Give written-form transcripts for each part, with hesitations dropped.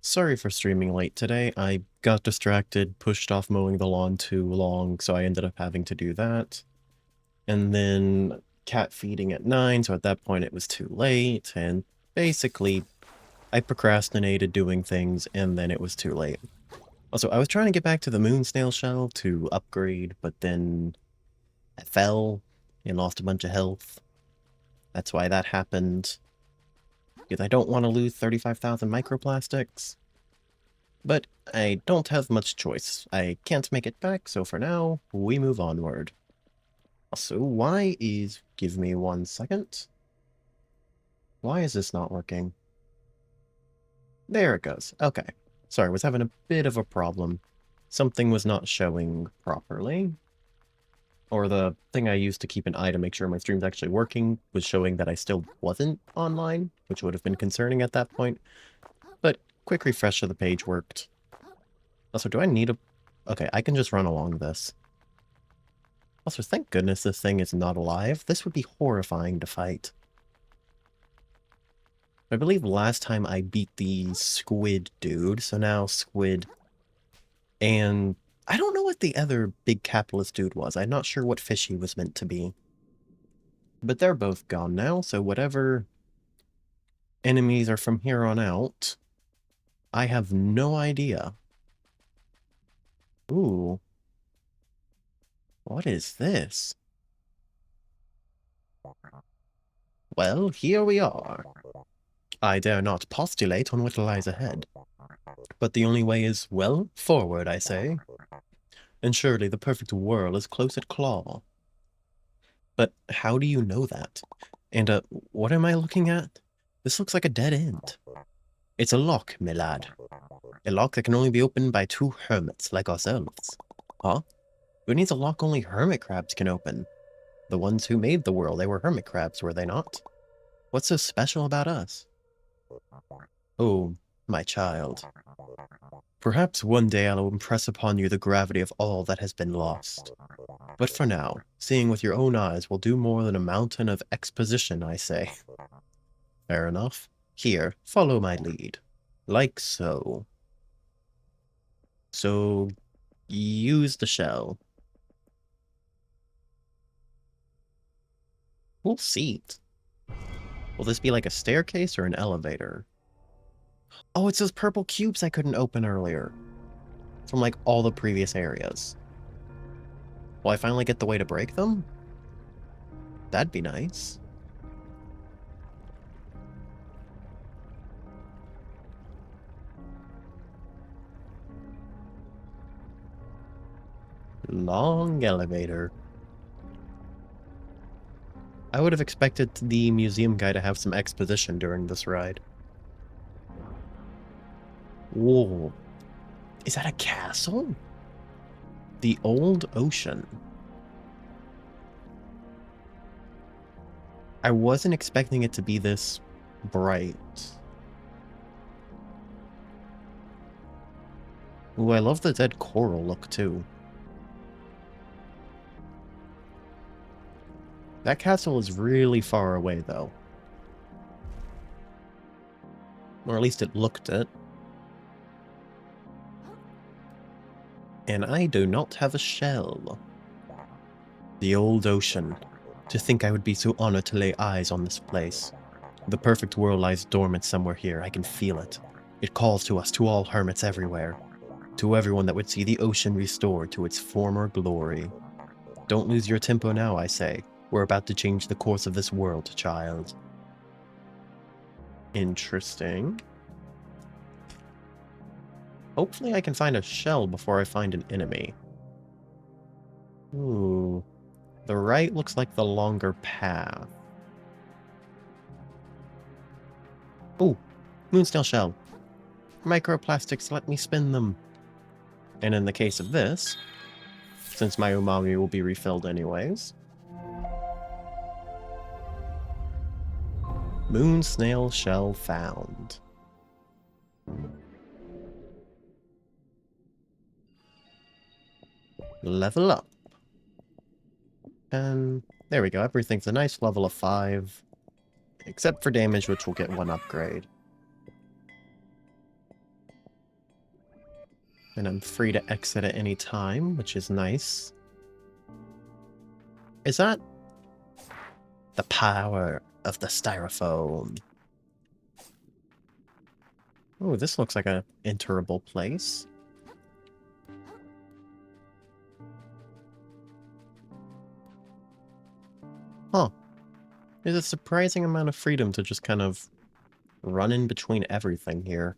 Sorry for streaming late today. I got distracted, pushed off mowing the lawn too long, so I ended up having to do that. And then cat feeding at 9, so at that point it was too late, and basically I procrastinated doing things, and then it was too late. Also, I was trying to get back to the moon snail shell to upgrade, but then I fell and lost a bunch of health. That's why that happened. Because I don't want to lose 35,000 microplastics. But I don't have much choice. I can't make it back, so for now, we move onward. Also, why is... Give me 1 second. Why is this not working? There it goes. Okay. Sorry, I was having a bit of a problem. Something was not showing properly. Or the thing I used to keep an eye to make sure my stream's actually working was showing that I still wasn't online, which would have been concerning at that point. But quick refresh of the page worked. Also, do I need a... Okay, I can just run along this. Also, thank goodness this thing is not alive. This would be horrifying to fight. I believe last time I beat the squid dude, so now squid. And I don't know what the other big capitalist dude was. I'm not sure what fish he was meant to be. But they're both gone now, so whatever enemies are from here on out, I have no idea. Ooh. What is this? Well, here we are. I dare not postulate on what lies ahead. But the only way is, well, forward, I say. And surely the perfect whirl is close at claw. But how do you know that? And, what am I looking at? This looks like a dead end. It's a lock, my lad. A lock that can only be opened by 2 hermits like ourselves. Huh? Who needs a lock only hermit crabs can open? The ones who made the world, they were hermit crabs, were they not? What's so special about us? Oh, my child. Perhaps one day I'll impress upon you the gravity of all that has been lost. But for now, seeing with your own eyes will do more than a mountain of exposition, I say. Fair enough. Here, follow my lead. Like so. So, use the shell. Cool seat. Will this be like a staircase or an elevator? Oh, it's those purple cubes I couldn't open earlier. From like all the previous areas. Will I finally get the way to break them? That'd be nice. Long elevator. I would have expected the museum guy to have some exposition during this ride. Whoa. Is that a castle? The old ocean. I wasn't expecting it to be this bright. Ooh, I love the dead coral look too. That castle is really far away though. Or at least it looked it. And I do not have a shell. The old ocean. To think I would be so honored to lay eyes on this place. The perfect world lies dormant somewhere here, I can feel it. It calls to us, to all hermits everywhere. To everyone that would see the ocean restored to its former glory. Don't lose your tempo now, I say. We're about to change the course of this world, child. Interesting. Hopefully I can find a shell before I find an enemy. Ooh. The right looks like the longer path. Ooh. Moonsnail shell. Microplastics, let me spin them. And in the case of this, since my umami will be refilled anyways, moon snail shell found. Level up. And there we go, everything's a nice level of 5. Except for damage, which will get 1 upgrade. And I'm free to exit at any time, which is nice. Is that the power of the styrofoam? Oh, this looks like a enterable place. Huh. There's a surprising amount of freedom to just kind of run in between everything here.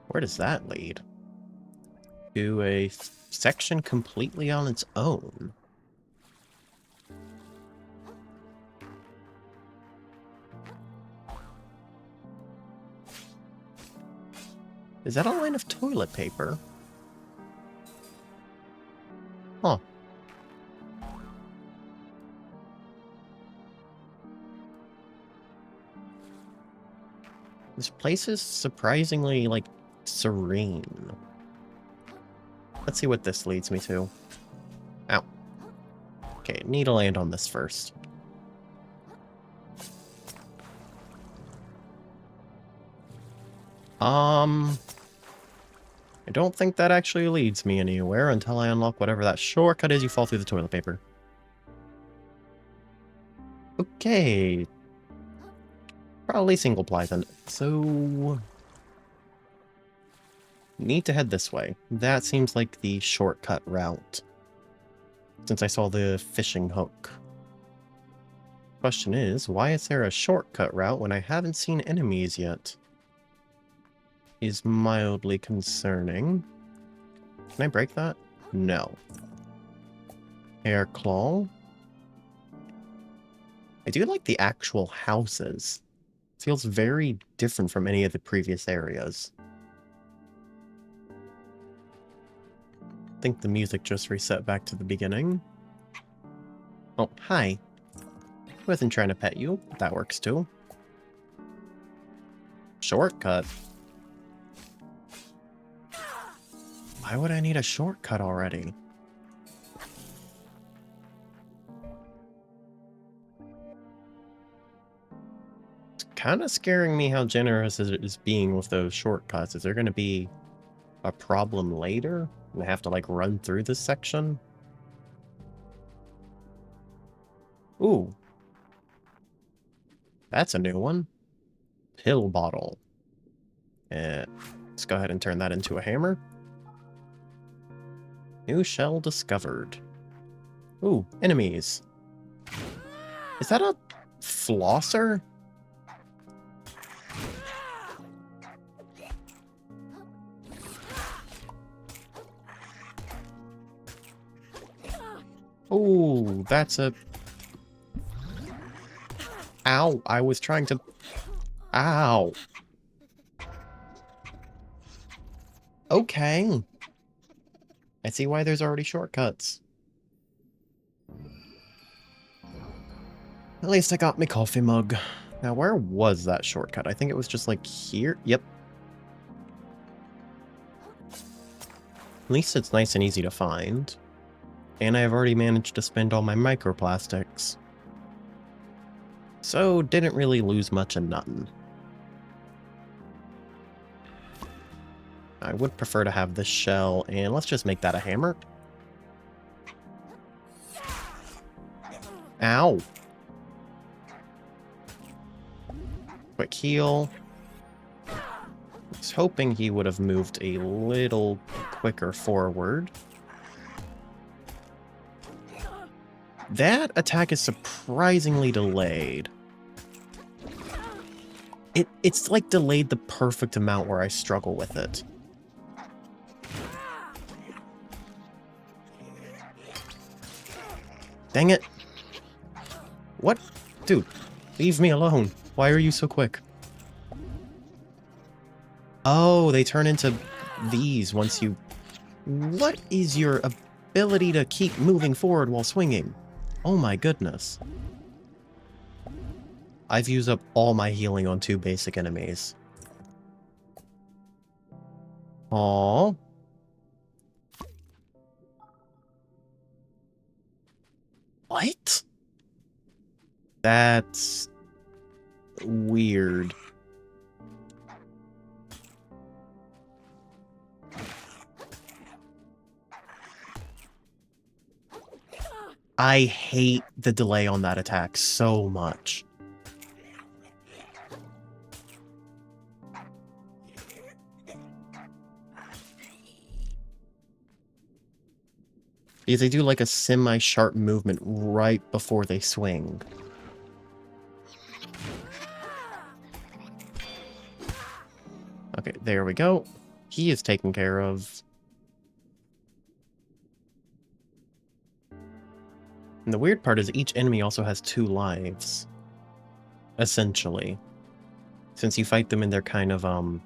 Where does that lead? To a section completely on its own. Is that a line of toilet paper? Huh. This place is surprisingly, like, serene. Let's see what this leads me to. Ow. Okay, need to land on this first. I don't think that actually leads me anywhere until I unlock whatever that shortcut is you fall through the toilet paper. Okay. Probably single ply then. So... need to head this way. That seems like the shortcut route. Since I saw the fishing hook. Question is, why is there a shortcut route when I haven't seen enemies yet? Is mildly concerning. Can I break that? No. Hair claw. I do like the actual houses. It feels very different from any of the previous areas. I think the music just reset back to the beginning. Oh, hi. I wasn't trying to pet you. That works too. Shortcut. Why would I need a shortcut already? It's kind of scaring me how generous it is being with those shortcuts. Is there going to be a problem later? And I have to, like, run through this section? Ooh. That's a new one. Pill bottle. Let's go ahead and turn that into a hammer. New shell discovered. Ooh, enemies. Is that a flosser? Ooh, that's a... Ow, I was trying to... Ow. Okay. I see why there's already shortcuts. At least I got my coffee mug. Now, where was that shortcut? I think it was just, like, here? Yep. At least it's nice and easy to find. And I've already managed to spend all my microplastics. So, didn't really lose much of nothing. I would prefer to have this shell, and let's just make that a hammer. Ow! Quick heal. I was hoping he would have moved a little quicker forward. That attack is surprisingly delayed. It's like delayed the perfect amount where I struggle with it. Dang it. What? Dude, leave me alone. Why are you so quick? Oh, they turn into these once you... What is your ability to keep moving forward while swinging? Oh my goodness. I've used up all my healing on 2 basic enemies. Aww. What? That's... weird. I hate the delay on that attack so much. Because they do like a semi-sharp movement right before they swing. Okay, there we go. He is taken care of. And the weird part is each enemy also has 2 lives. Essentially. Since you fight them in their kind of,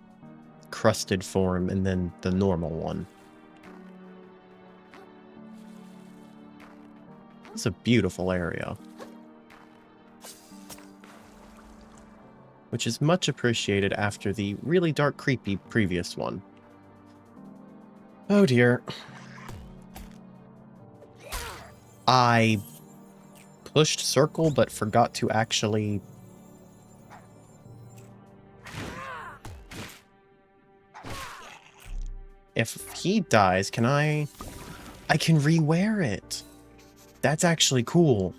crusted form and then the normal one. It's a beautiful area. Which is much appreciated after the really dark, creepy previous one. Oh dear. I pushed circle, but forgot to actually... If he dies, can I can rewear it. That's actually cool.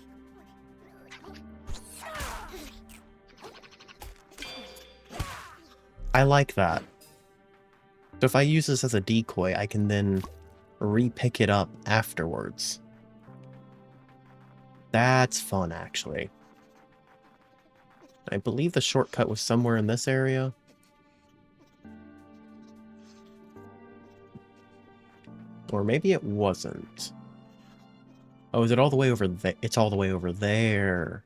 I like that. So if I use this as a decoy, I can then re-pick it up afterwards. That's fun, actually. I believe the shortcut was somewhere in this area. Or maybe it wasn't. Oh, is it all the way over there? It's all the way over there.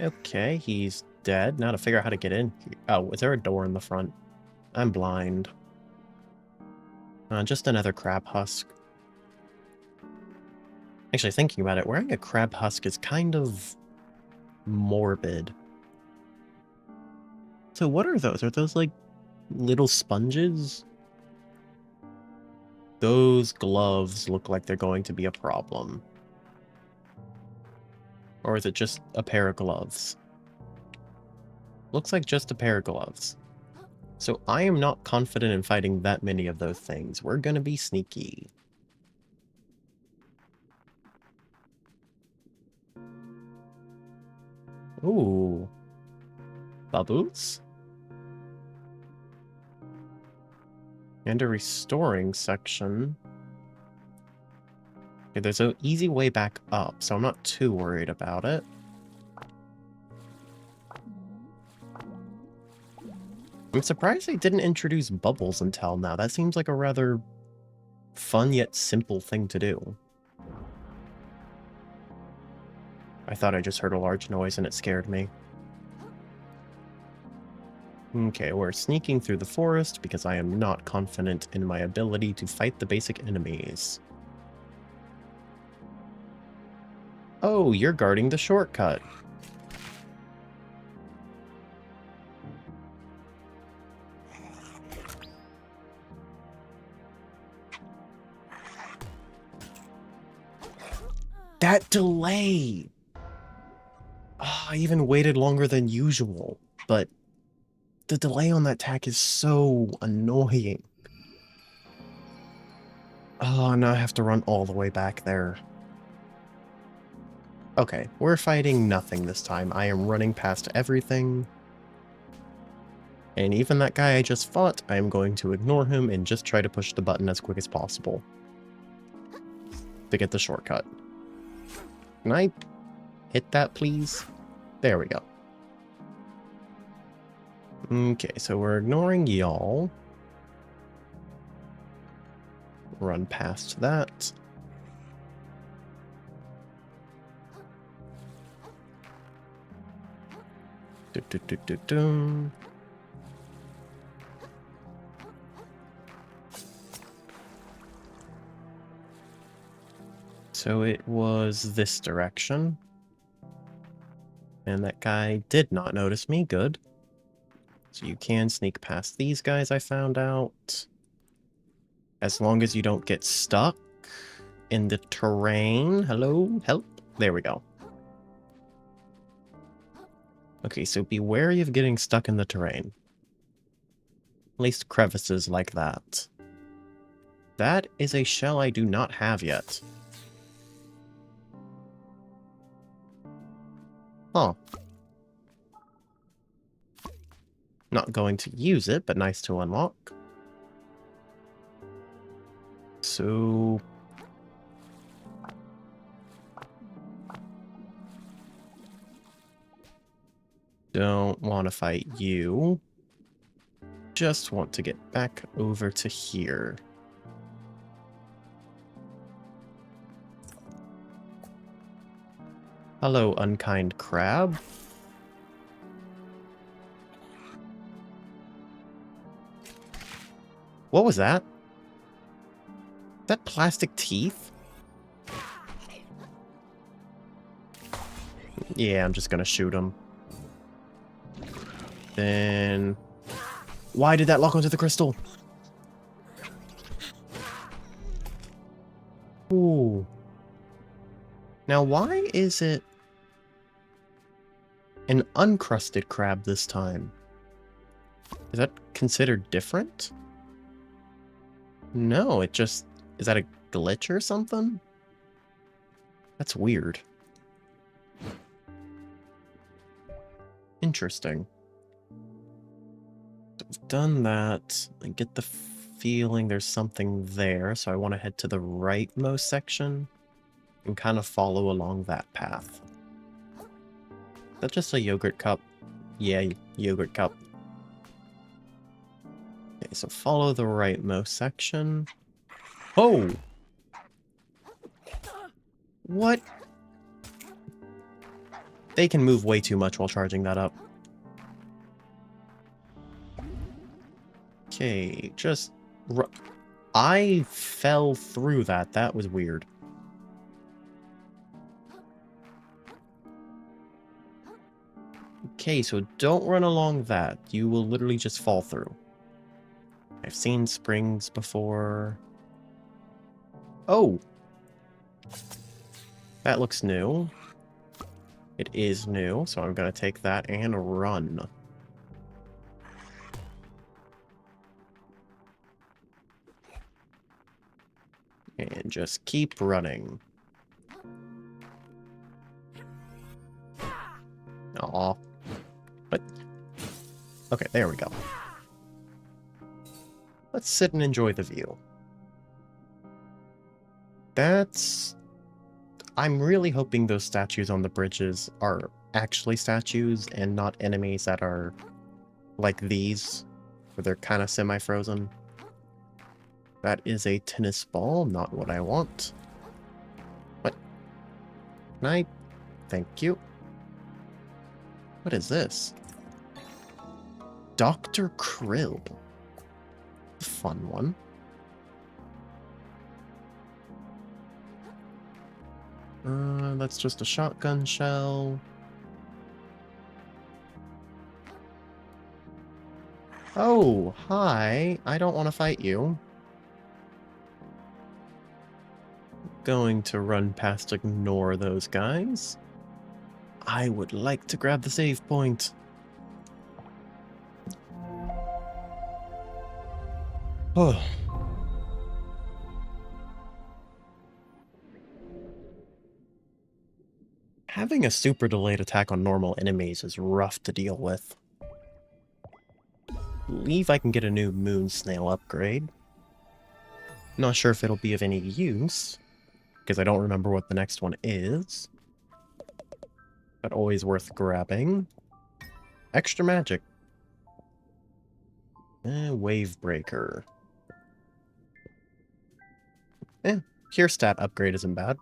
Okay, he's dead. Now to figure out how to get in. Oh, is there a door in the front? I'm blind. Just another crab husk. Actually, thinking about it, wearing a crab husk is kind of morbid. So what are those? Are those like little sponges? Those gloves look like they're going to be a problem. Or is it just a pair of gloves? Looks like just a pair of gloves. So I am not confident in fighting that many of those things. We're gonna be sneaky. Ooh. Bubbles? And a restoring section. Okay, there's an easy way back up, so I'm not too worried about it. I'm surprised they didn't introduce bubbles until now. That seems like a rather fun yet simple thing to do. I thought I just heard a large noise and it scared me. Okay, we're sneaking through the forest because I am not confident in my ability to fight the basic enemies. Oh, you're guarding the shortcut. That delay! Oh, I even waited longer than usual, but the delay on that attack is so annoying. Oh, now I have to run all the way back there. Okay, we're fighting nothing this time. I am running past everything. And even that guy I just fought, I am going to ignore him and just try to push the button as quick as possible to get the shortcut. Can I hit that, please? There we go. Okay, so we're ignoring y'all. Run past that. Do-do-do-do-do. So it was this direction. And that guy did not notice me. Good. So you can sneak past these guys, I found out. As long as you don't get stuck. in the terrain. Hello? Help? There we go. Okay, so be wary of getting stuck in the terrain. At least crevices like that. That is a shell I do not have yet. Huh. Not going to use it, but nice to unlock. So... don't want to fight you. Just want to get back over to here. Hello, unkind crab. What was that? That plastic teeth? Yeah, I'm just gonna shoot him. Then... why did that lock onto the crystal? Ooh. Now, why is it an uncrusted crab this time? Is that considered different? No, it just... is that a glitch or something? That's weird. Interesting. So I've done that. I get the feeling there's something there, so I want to head to the rightmost section and kind of follow along that path. Is that just a yogurt cup? Yeah, yogurt cup. Okay, so follow the rightmost section. Oh! What? They can move way too much while charging that up. Okay, just... I fell through that. That was weird. Okay, so don't run along that. You will literally just fall through. I've seen springs before. Oh! That looks new. It is new, so I'm gonna take that and run. And just keep running. Aw. What? Okay, there we go. Let's sit and enjoy the view. That's... I'm really hoping those statues on the bridges are actually statues and not enemies that are like these, where they're kind of semi-frozen. That is a tennis ball, not what I want. What? Can I? Thank you. What is this? Dr. Krill. Fun one. That's just a shotgun shell. Oh, hi. I don't want to fight you. Going to run past, ignore those guys. I would like to grab the save point. Oh. Having a super delayed attack on normal enemies is rough to deal with. Believe I can get a new moon snail upgrade. Not sure if it'll be of any use, because I don't remember what the next one is. But always worth grabbing. Extra magic. Wave breaker. Cure stat upgrade isn't bad.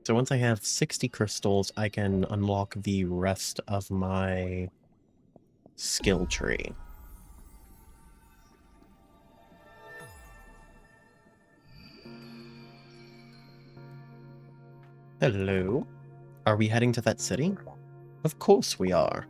So once I have 60 crystals, I can unlock the rest of my skill tree. Hello. Are we heading to that city? Of course we are.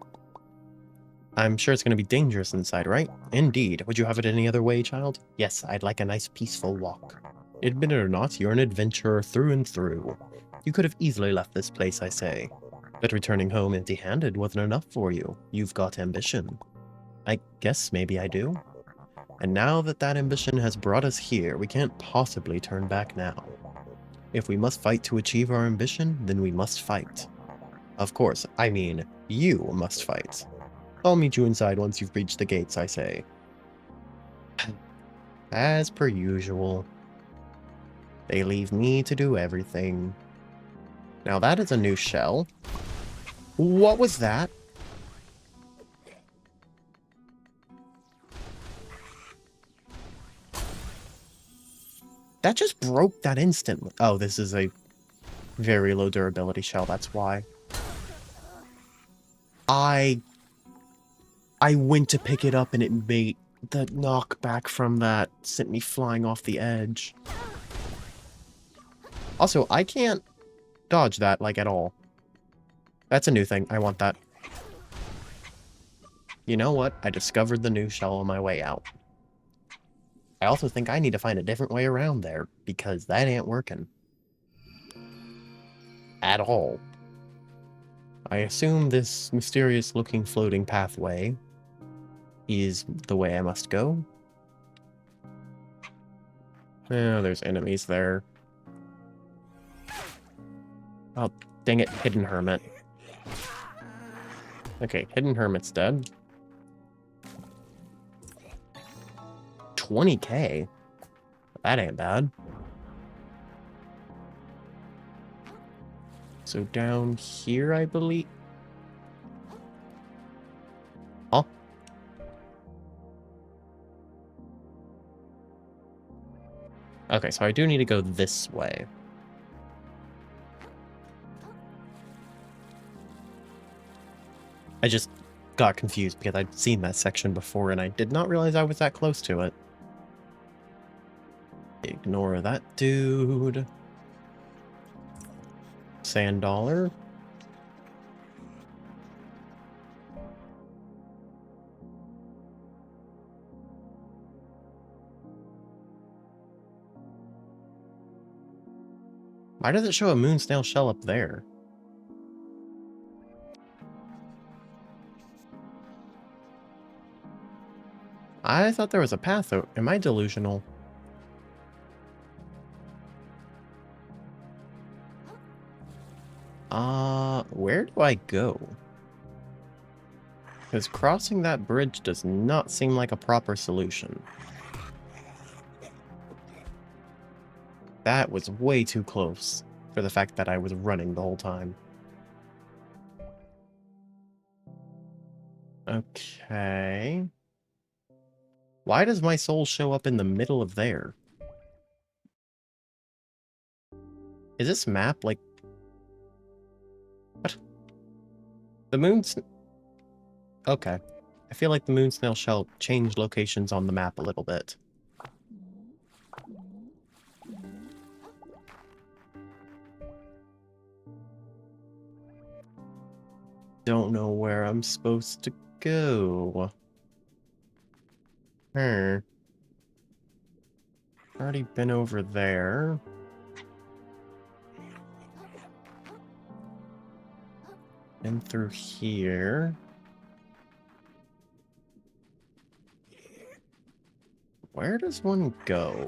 I'm sure it's going to be dangerous inside, right? Indeed. Would you have it any other way, child? Yes, I'd like a nice peaceful walk. Admit it or not, you're an adventurer through and through. You could have easily left this place, I say. But returning home empty-handed wasn't enough for you. You've got ambition. I guess maybe I do. And now that that ambition has brought us here, we can't possibly turn back now. If we must fight to achieve our ambition, then we must fight. Of course, I mean, you must fight. I'll meet you inside once you've reached the gates, I say. As per usual. They leave me to do everything. Now that is a new shell. What was that? That just broke that instantly. Oh, this is a very low durability shell, that's why. I went to pick it up and it made the knockback from that sent me flying off the edge. Also, I can't dodge that, like, at all. That's a new thing. I want that. You know what? I discovered the new shell on my way out. I also think I need to find a different way around there, because that ain't working. At all. I assume this mysterious-looking floating pathway is the way I must go. Oh, there's enemies there. Oh, dang it, Hidden Hermit. Okay, Hidden Hermit's dead. 20k? That ain't bad. So down here, I believe... Oh. Okay, so I do need to go this way. I just got confused because I'd seen that section before and I did not realize I was that close to it. Ignore that dude. Sand dollar. Why does it show a moon snail shell up there? I thought there was a path. Am I delusional? Where do I go? Because crossing that bridge does not seem like a proper solution. That was way too close for the fact that I was running the whole time. Okay. Why does my soul show up in the middle of there? Is this map like... What? The moon's... Okay. I feel like the moon snail shell changed locations on the map a little bit. Don't know where I'm supposed to go. Already been over there. And through here. Where does one go?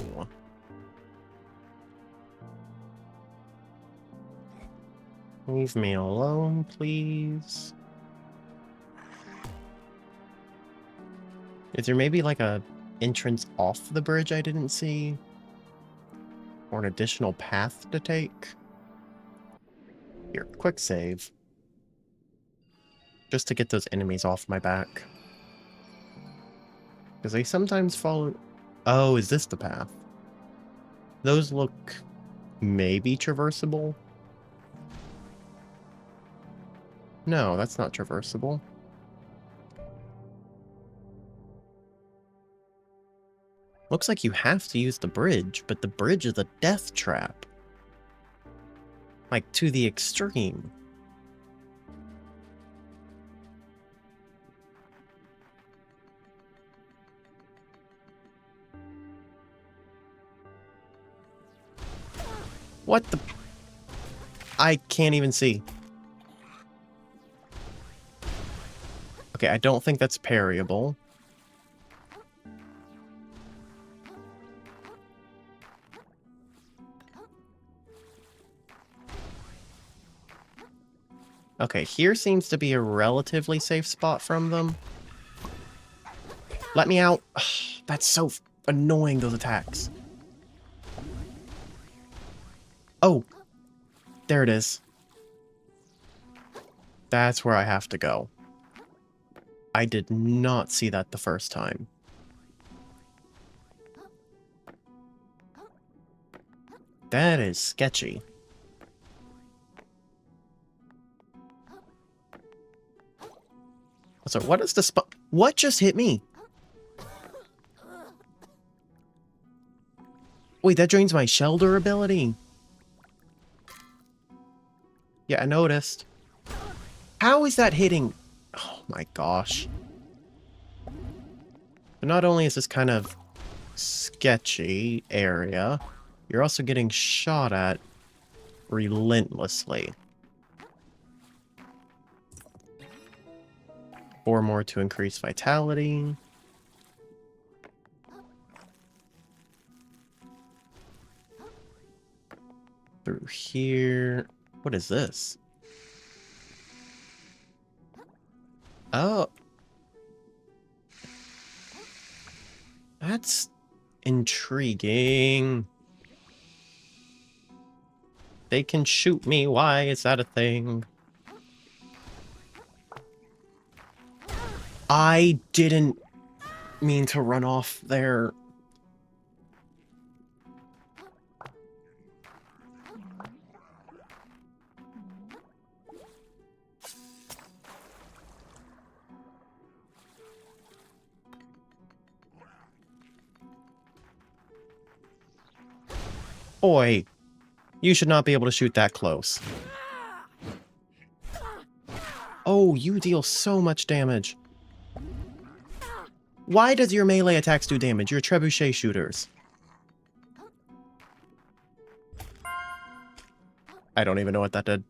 Leave me alone, please. Is there maybe like a entrance off the bridge I didn't see? Or an additional path to take? Here, quick save. Just to get those enemies off my back. Because they sometimes follow... Oh, is this the path? Those look maybe traversable? No, that's not traversable. Looks like you have to use the bridge, but the bridge is a death trap. Like, to the extreme. What the... I can't even see. Okay, I don't think that's parryable. Okay, here seems to be a relatively safe spot from them. Let me out. Ugh, that's so annoying, those attacks. Oh, there it is. That's where I have to go. I did not see that the first time. That is sketchy. So what is the spot? What just hit me? Wait, that drains my shell durability. Yeah, I noticed. How is that hitting? Oh my gosh. But not only is this kind of sketchy area, you're also getting shot at relentlessly. 4 more to increase vitality. Through here. What is this? Oh. That's intriguing. They can shoot me. Why is that a thing? I didn't mean to run off there. Boy, you should not be able to shoot that close. Oh, you deal so much damage. Why does your melee attacks do damage? You're trebuchet shooters. I don't even know what that did.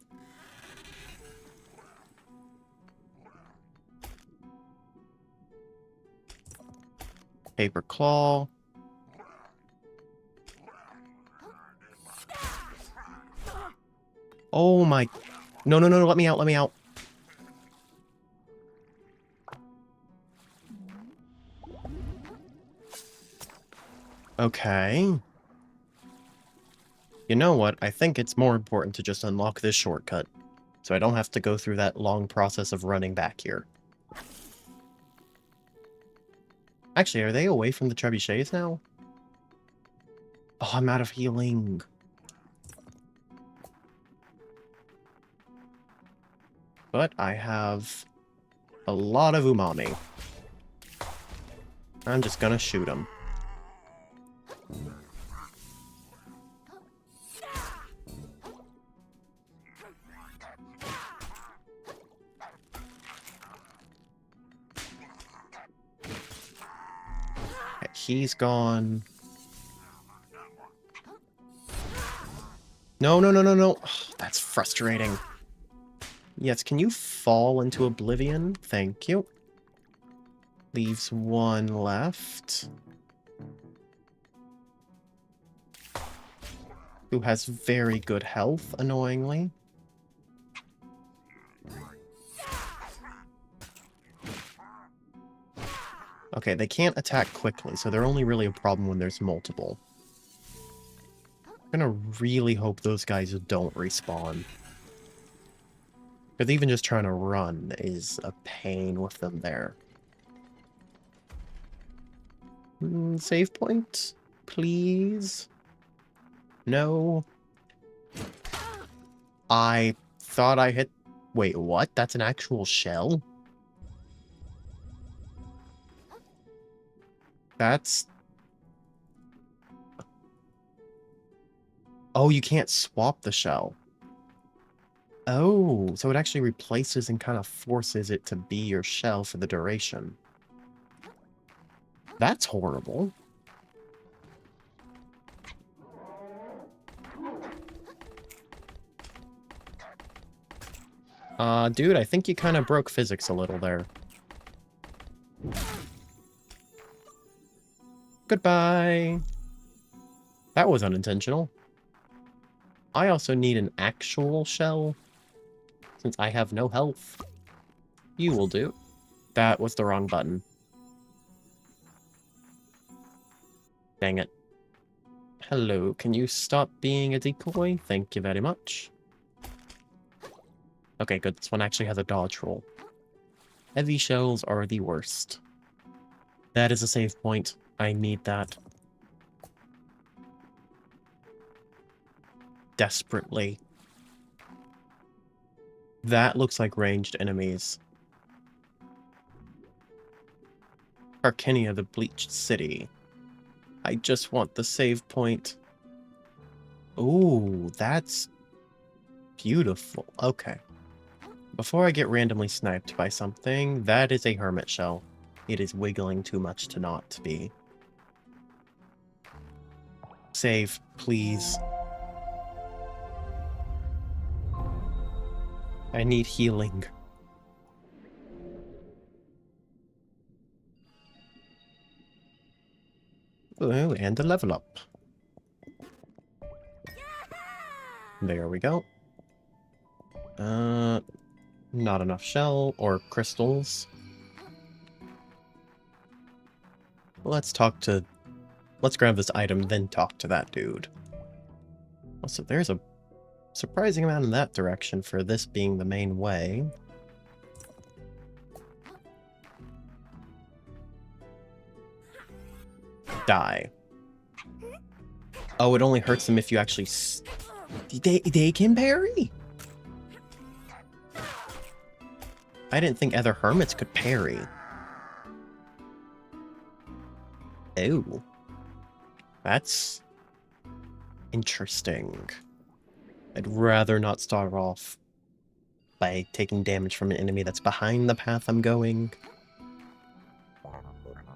Paper claw. Oh my... No, no, no, no, let me out, let me out. Okay. You know what? I think it's more important to just unlock this shortcut, so I don't have to go through that long process of running back here. Actually, are they away from the trebuchets now? Oh, I'm out of healing. But I have a lot of umami. I'm just gonna shoot him. Okay, he's gone. No, no, no, no, no. Oh, that's frustrating. Yes, can you fall into oblivion? Thank you. Leaves one left. Who has very good health, annoyingly. Okay, they can't attack quickly, so they're only really a problem when there's multiple. I'm gonna really hope those guys don't respawn. Because even just trying to run is a pain with them there. Save point? Please? No. I thought I hit... Wait, what? That's an actual shell? That's... Oh, you can't swap the shell. Oh, so it actually replaces and kind of forces it to be your shell for the duration. That's horrible. Dude, I think you kind of broke physics a little there. Goodbye. That was unintentional. I also need an actual shell, since I have no health. You will do. That was the wrong button. Dang it. Hello, can you stop being a decoy? Thank you very much. Okay, good. This one actually has a dodge roll. Heavy shells are the worst. That is a save point. I need that. Desperately. That looks like ranged enemies. Arcania, the Bleached City. I just want the save point. Ooh, that's beautiful. Okay. Before I get randomly sniped by something, that is a hermit shell. It is wiggling too much to not be. Save, please. I need healing. Ooh, and a level up. There we go. Not enough shell or crystals. Let's grab this item, then talk to that dude. Also, there's a surprising amount in that direction for this being the main way. Die. Oh, it only hurts them if you actually... They can parry? I didn't think other hermits could parry. Oh. That's... interesting. I'd rather not start off by taking damage from an enemy that's behind the path I'm going.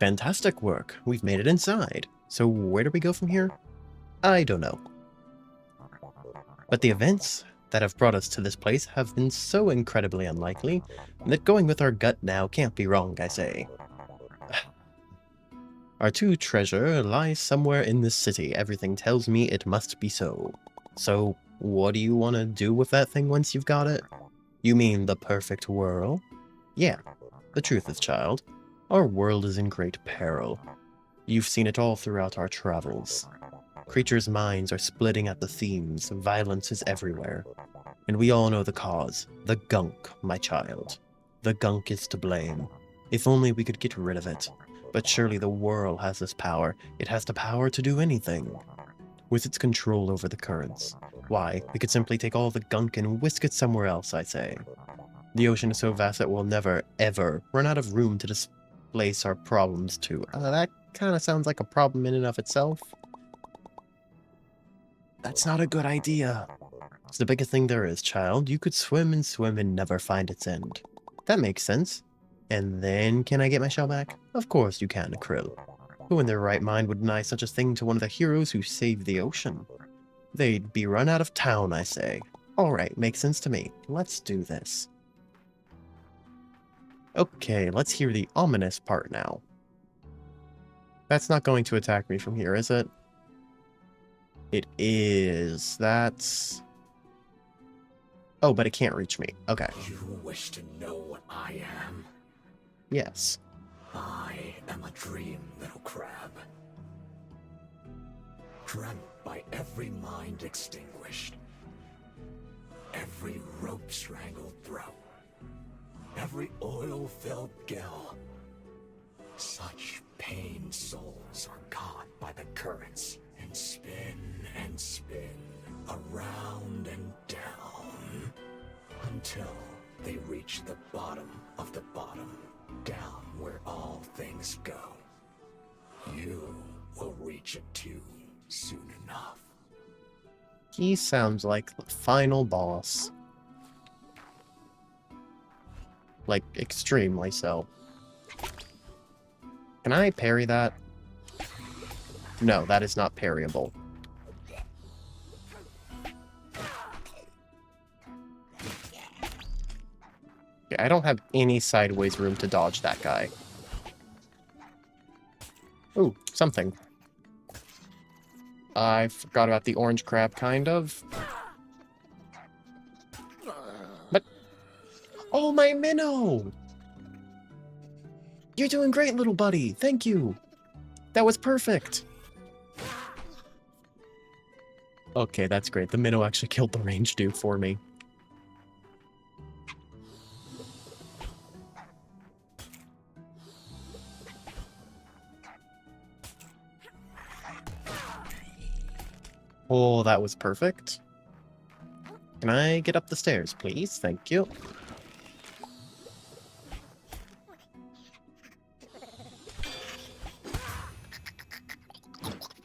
Fantastic work. We've made it inside. So where do we go from here? I don't know. But the events that have brought us to this place have been so incredibly unlikely that going with our gut now can't be wrong, I say. Our true treasure lies somewhere in this city. Everything tells me it must be so. So, what do you want to do with that thing once you've got it? You mean the perfect world? Yeah, the truth is, child, our world is in great peril. You've seen it all throughout our travels. Creatures' minds are splitting at the seams, violence is everywhere. And we all know the cause. The gunk, my child. The gunk is to blame. If only we could get rid of it. But surely the world has this power. It has the power to do anything. With its control over the currents. Why, we could simply take all the gunk and whisk it somewhere else, I say. The ocean is so vast that we'll never, ever run out of room to displace our problems to. That kind of sounds like a problem in and of itself. That's not a good idea. It's the biggest thing there is, child. You could swim and never find its end. That makes sense. And then, can I get my shell back? Of course you can, Krill. Who in their right mind would deny such a thing to one of the heroes who saved the ocean? They'd be run out of town, I say. Alright, makes sense to me. Let's do this. Okay, let's hear the ominous part now. That's not going to attack me from here, is it? It is. That's... Oh, but it can't reach me. Okay. You wish to know what I am? Yes. I am a dream, little crab. Dreamt by every mind extinguished. Every rope strangled throat. Every oil-filled gill. Such pained souls are caught by the currents and spin, around and down, until they reach the bottom of the bottom, down where all things go. You will reach it too soon enough. He sounds like the final boss. Like, extremely so. Can I parry that? No, that is not parryable. Okay, I don't have any sideways room to dodge that guy. Ooh, something. I forgot about the orange crab, kind of. But... Oh, my minnow! You're doing great, little buddy. Thank you. That was perfect. Okay, that's great. The minnow actually killed the range dude for me. Oh, that was perfect. Can I get up the stairs, please? Thank you.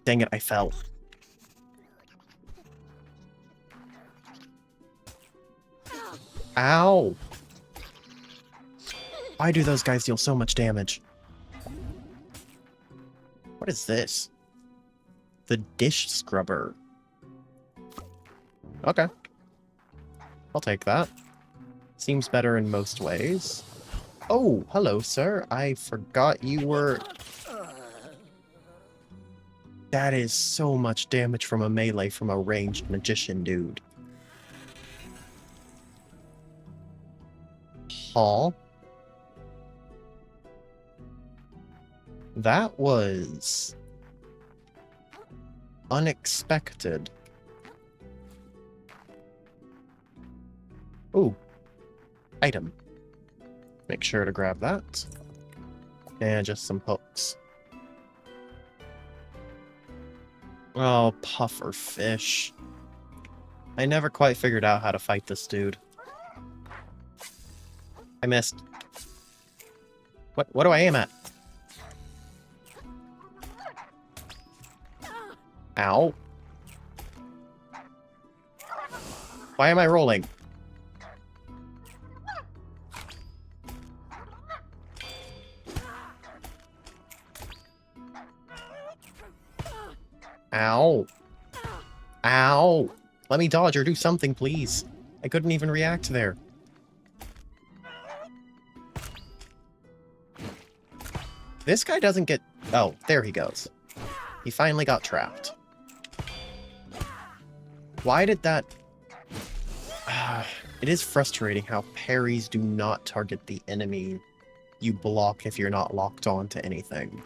Dang it, I fell. Ow! Why do those guys deal so much damage? What is this? The dish scrubber. Okay. I'll take that. Seems better in most ways. Oh, hello, sir. I forgot you were... That is so much damage from a melee from a ranged magician dude. Huh? That was... unexpected. Ooh. Item. Make sure to grab that. And just some hooks. Oh, puffer fish. I never quite figured out how to fight this dude. I missed. What do I aim at? Ow. Why am I rolling? Ow. Ow. Let me dodge or do something, please. I couldn't even react there. This guy doesn't get... Oh, there he goes. He finally got trapped. Why did that... It is frustrating how parries do not target the enemy you block if you're not locked on to anything.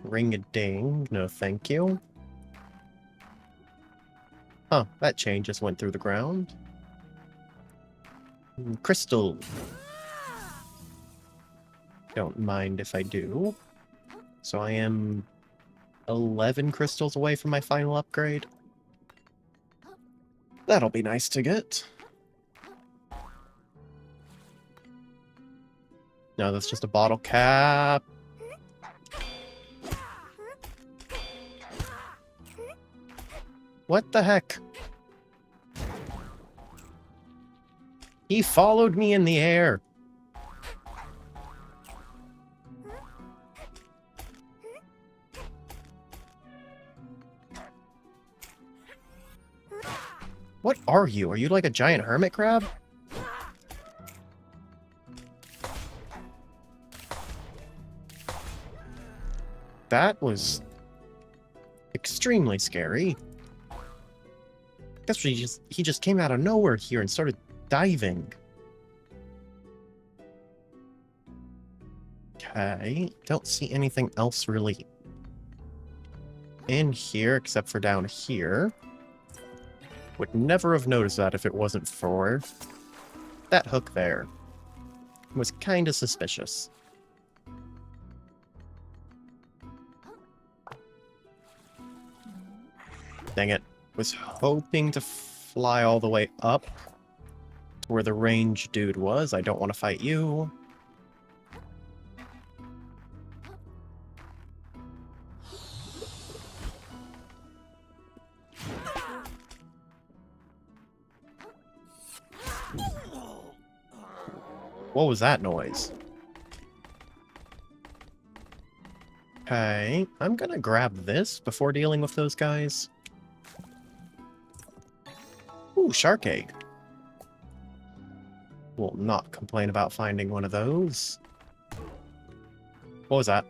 Ring-a-ding. No, thank you. Huh, that chain just went through the ground. Crystal. Don't mind if I do. So I am 11 crystals away from my final upgrade. That'll be nice to get. No, that's just a bottle cap. What the heck? He followed me in the air. What are you? Are you like a giant hermit crab? That was extremely scary. Guess he just came out of nowhere here and started diving. Okay, don't see anything else really in here except for down here. Would never have noticed that if it wasn't for that hook there. It was kind of suspicious. Dang it. Was hoping to fly all the way up to where the range dude was. I don't want to fight you. What was that noise? Okay, I'm gonna grab this before dealing with those guys. Ooh, shark egg. Will not complain about finding one of those. What was that?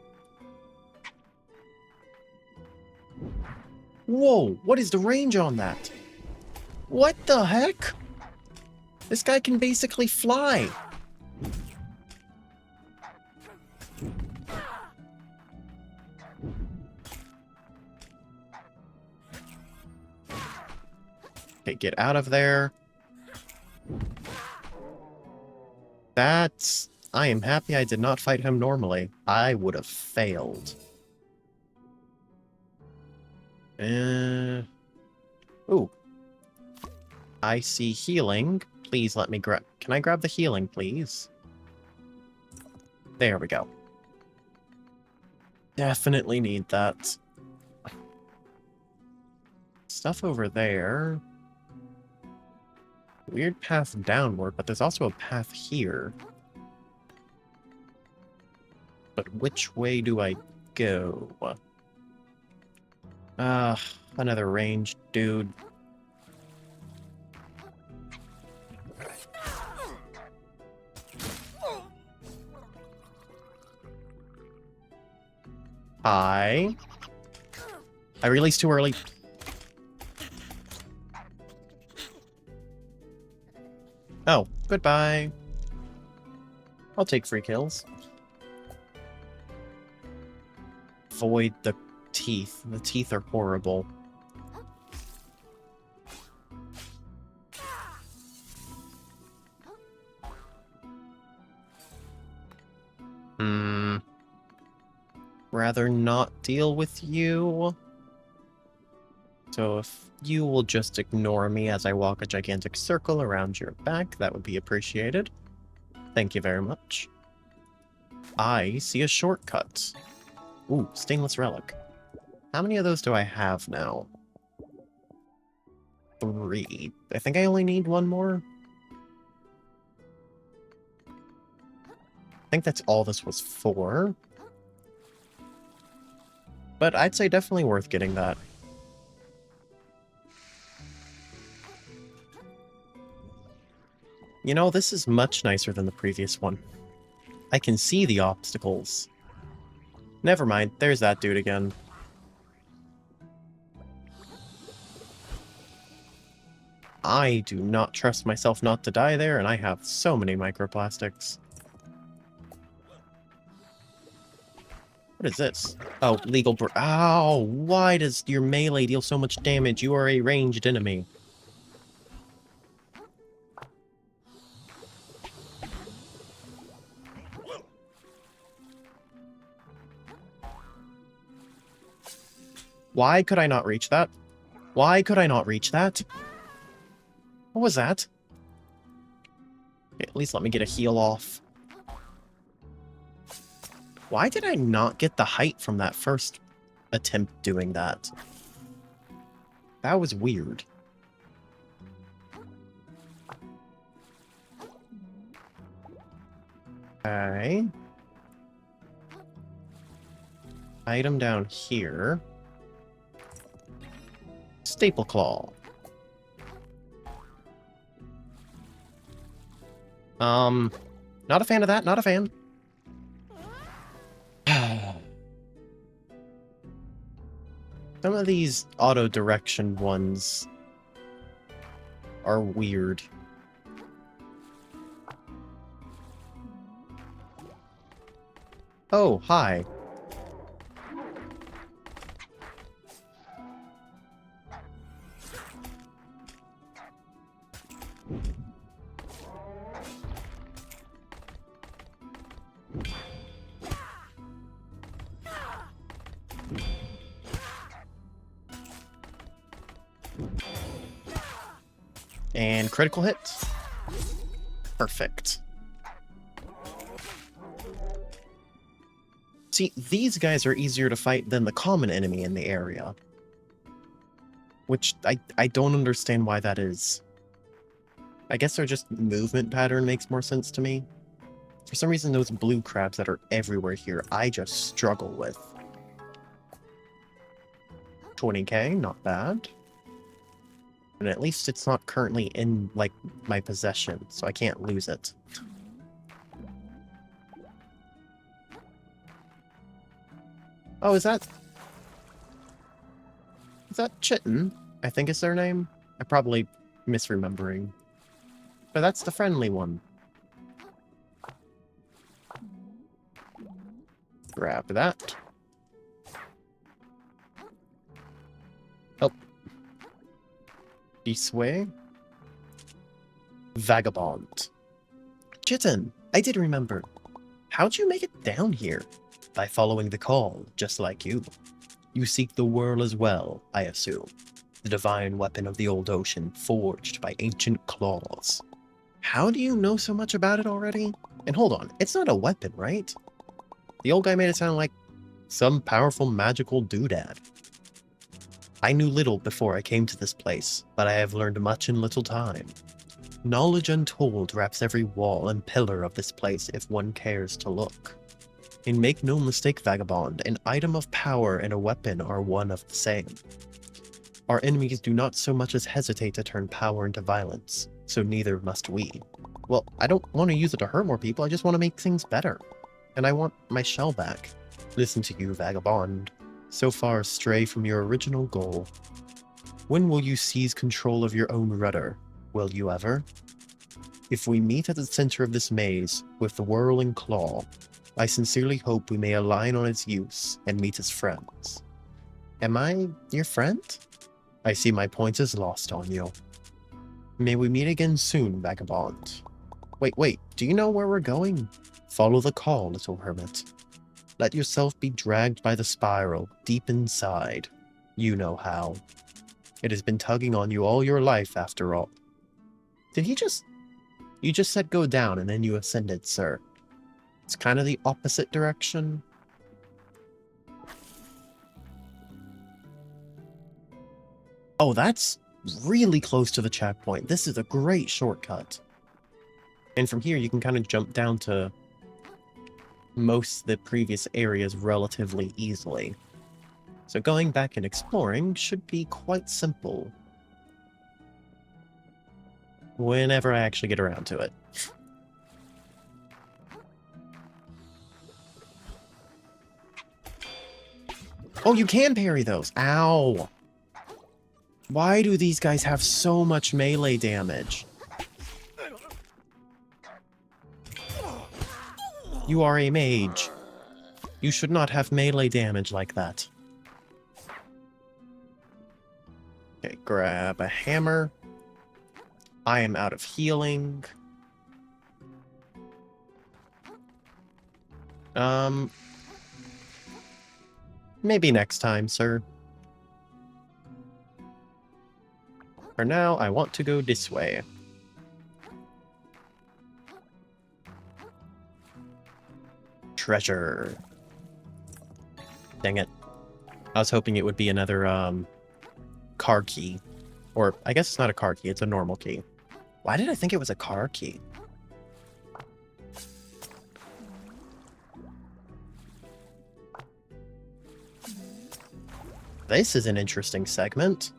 Whoa, what is the range on that? What the heck? This guy can basically fly. Okay, get out of there. That's... I am happy I did not fight him normally. I would have failed. Ooh. I see healing. Please let me grab... Can I grab the healing, please? There we go. Definitely need that. Stuff over there. Weird path downward, but there's also a path here. But which way do I go? Another ranged dude. Hi. I released too early. Oh, goodbye. I'll take free kills. Avoid the teeth. The teeth are horrible. Rather not deal with you. So if you will just ignore me as I walk a gigantic circle around your back, that would be appreciated. Thank you very much. I see a shortcut. Ooh, stainless relic. How many of those do I have now? 3. I think I only need 1 more. I think that's all this was for. But I'd say definitely worth getting that. You know, this is much nicer than the previous one. I can see the obstacles. Never mind, there's that dude again. I do not trust myself not to die there, and I have so many microplastics. What is this? Oh, legal Ow! Why does your melee deal so much damage? You are a ranged enemy. Why could I not reach that? Why could I not reach that? What was that? Okay, at least let me get a heal off. Why did I not get the height from that first attempt doing that? That was weird. Okay. Item down here. Staple Claw. Not a fan of that, not a fan. Some of these auto-direction ones are weird. Oh, hi. And critical hit. Perfect. See, these guys are easier to fight than the common enemy in the area. Which, I don't understand why that is. I guess their just movement pattern makes more sense to me. For some reason, those blue crabs that are everywhere here, I just struggle with. 20k, not bad. And at least it's not currently in, like, my possession, so I can't lose it. Oh, is that Chitin? I think is their name? I'm probably misremembering. But that's the friendly one. Grab that. Oh. This way. Vagabond. Chitin, I did remember. How'd you make it down here? By following the call, just like you. You seek the whirl as well, I assume. The divine weapon of the old ocean, forged by ancient claws. How do you know so much about it already? And hold on, it's not a weapon, right? The old guy made it sound like some powerful magical doodad. I knew little before I came to this place, but I have learned much in little time. Knowledge untold wraps every wall and pillar of this place if one cares to look. And make no mistake, Vagabond, an item of power and a weapon are one of the same. Our enemies do not so much as hesitate to turn power into violence, so neither must we. Well, I don't want to use it to hurt more people, I just want to make things better. And I want my shell back. Listen to you, Vagabond. So far astray from your original goal. When will you seize control of your own rudder? Will you ever? If we meet at the center of this maze, with the whirling claw, I sincerely hope we may align on its use and meet as friends. Am I your friend? I see my point is lost on you. May we meet again soon, Vagabond. Wait, do you know where we're going? Follow the call, little hermit. Let yourself be dragged by the spiral, deep inside. You know how. It has been tugging on you all your life, after all. Did he just... You just said go down, and then you ascended, sir. It's kind of the opposite direction. Oh, that's really close to the checkpoint. This is a great shortcut. And from here, you can kind of jump down to most of the previous areas relatively easily. So going back and exploring should be quite simple. Whenever I actually get around to it. Oh, you can parry those! Ow! Why do these guys have so much melee damage? You are a mage. You should not have melee damage like that. Okay, grab a hammer. I am out of healing. Maybe next time, sir. For now, I want to go this way. Treasure. Dang it. I was hoping it would be another, car key. Or, I guess it's not a car key, it's a normal key. Why did I think it was a car key? This is an interesting segment.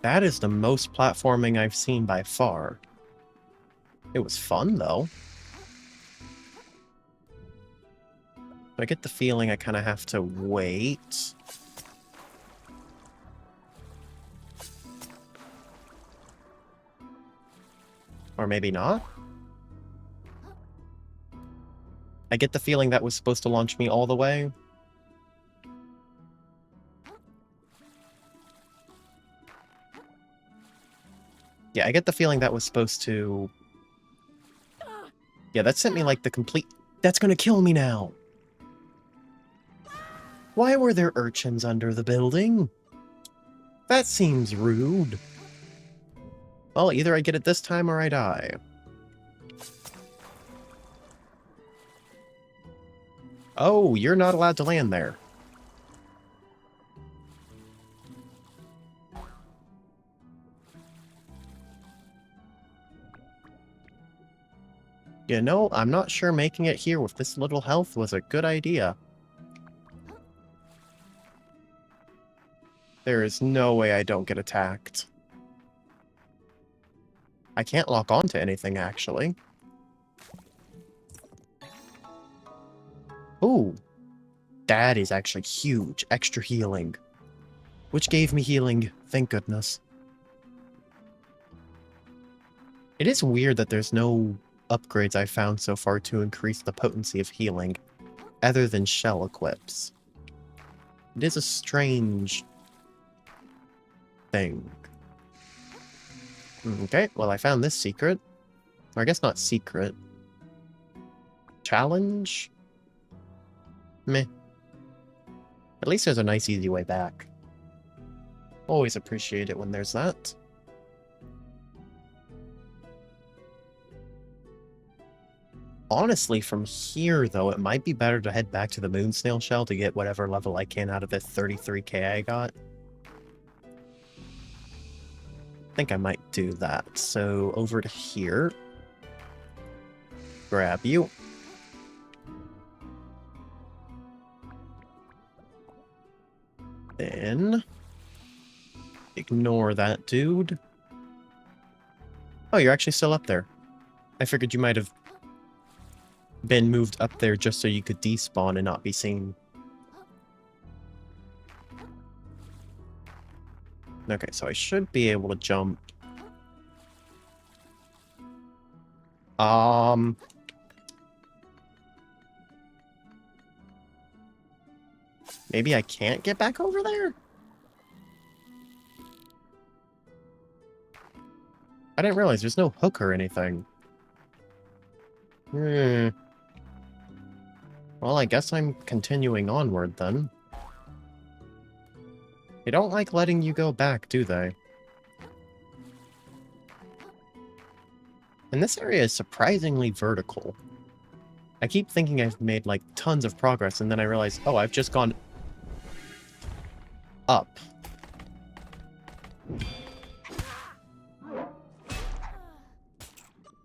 That is the most platforming I've seen by far. It was fun, though. I get the feeling I kind of have to wait. Or maybe not? I get the feeling that was supposed to launch me all the way. Yeah, I get the feeling that was supposed to... Yeah, that sent me like the complete... That's gonna kill me now! Why were there urchins under the building? That seems rude. Well, either I get it this time or I die. Oh, you're not allowed to land there. You know, I'm not sure making it here with this little health was a good idea. There is no way I don't get attacked. I can't lock onto anything, actually. Ooh. That is actually huge. Extra healing. Which gave me healing, thank goodness. It is weird that there's no upgrades I found so far to increase the potency of healing, other than shell equips. It is a strange thing. Okay, well I found this secret. Or I guess not secret. Challenge? Meh. At least there's a nice easy way back. Always appreciate it when there's that. Honestly, from here, though, it might be better to head back to the moon snail shell to get whatever level I can out of the 33k I got. I think I might do that. So, over to here. Grab you. Then... ignore that dude. Oh, you're actually still up there. I figured you might have been moved up there just so you could despawn and not be seen. Okay, so I should be able to jump. Maybe I can't get back over there? I didn't realize there's no hook or anything. Well, I guess I'm continuing onward then. They don't like letting you go back, do they? And this area is surprisingly vertical. I keep thinking I've made, like, tons of progress, and then I realize, oh, I've just gone up.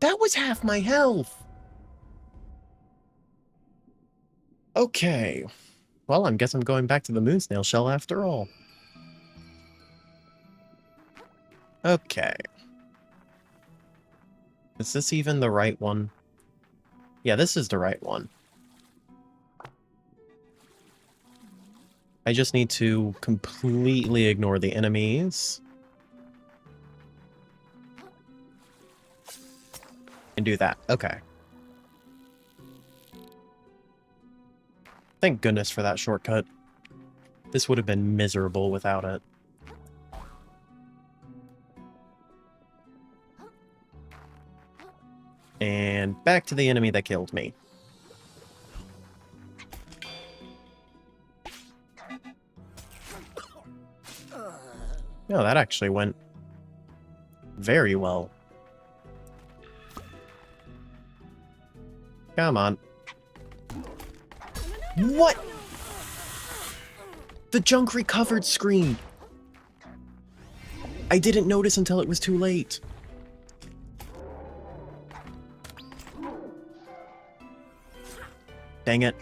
That was half my health! Okay. Well, I guess I'm going back to the moon snail shell after all. Okay. Is this even the right one? Yeah, this is the right one. I just need to completely ignore the enemies. And do that. Okay. Thank goodness for that shortcut. This would have been miserable without it. And back to the enemy that killed me. No, that actually went very well. Come on. What? The junk recovered screen. I didn't notice until it was too late. Dang it.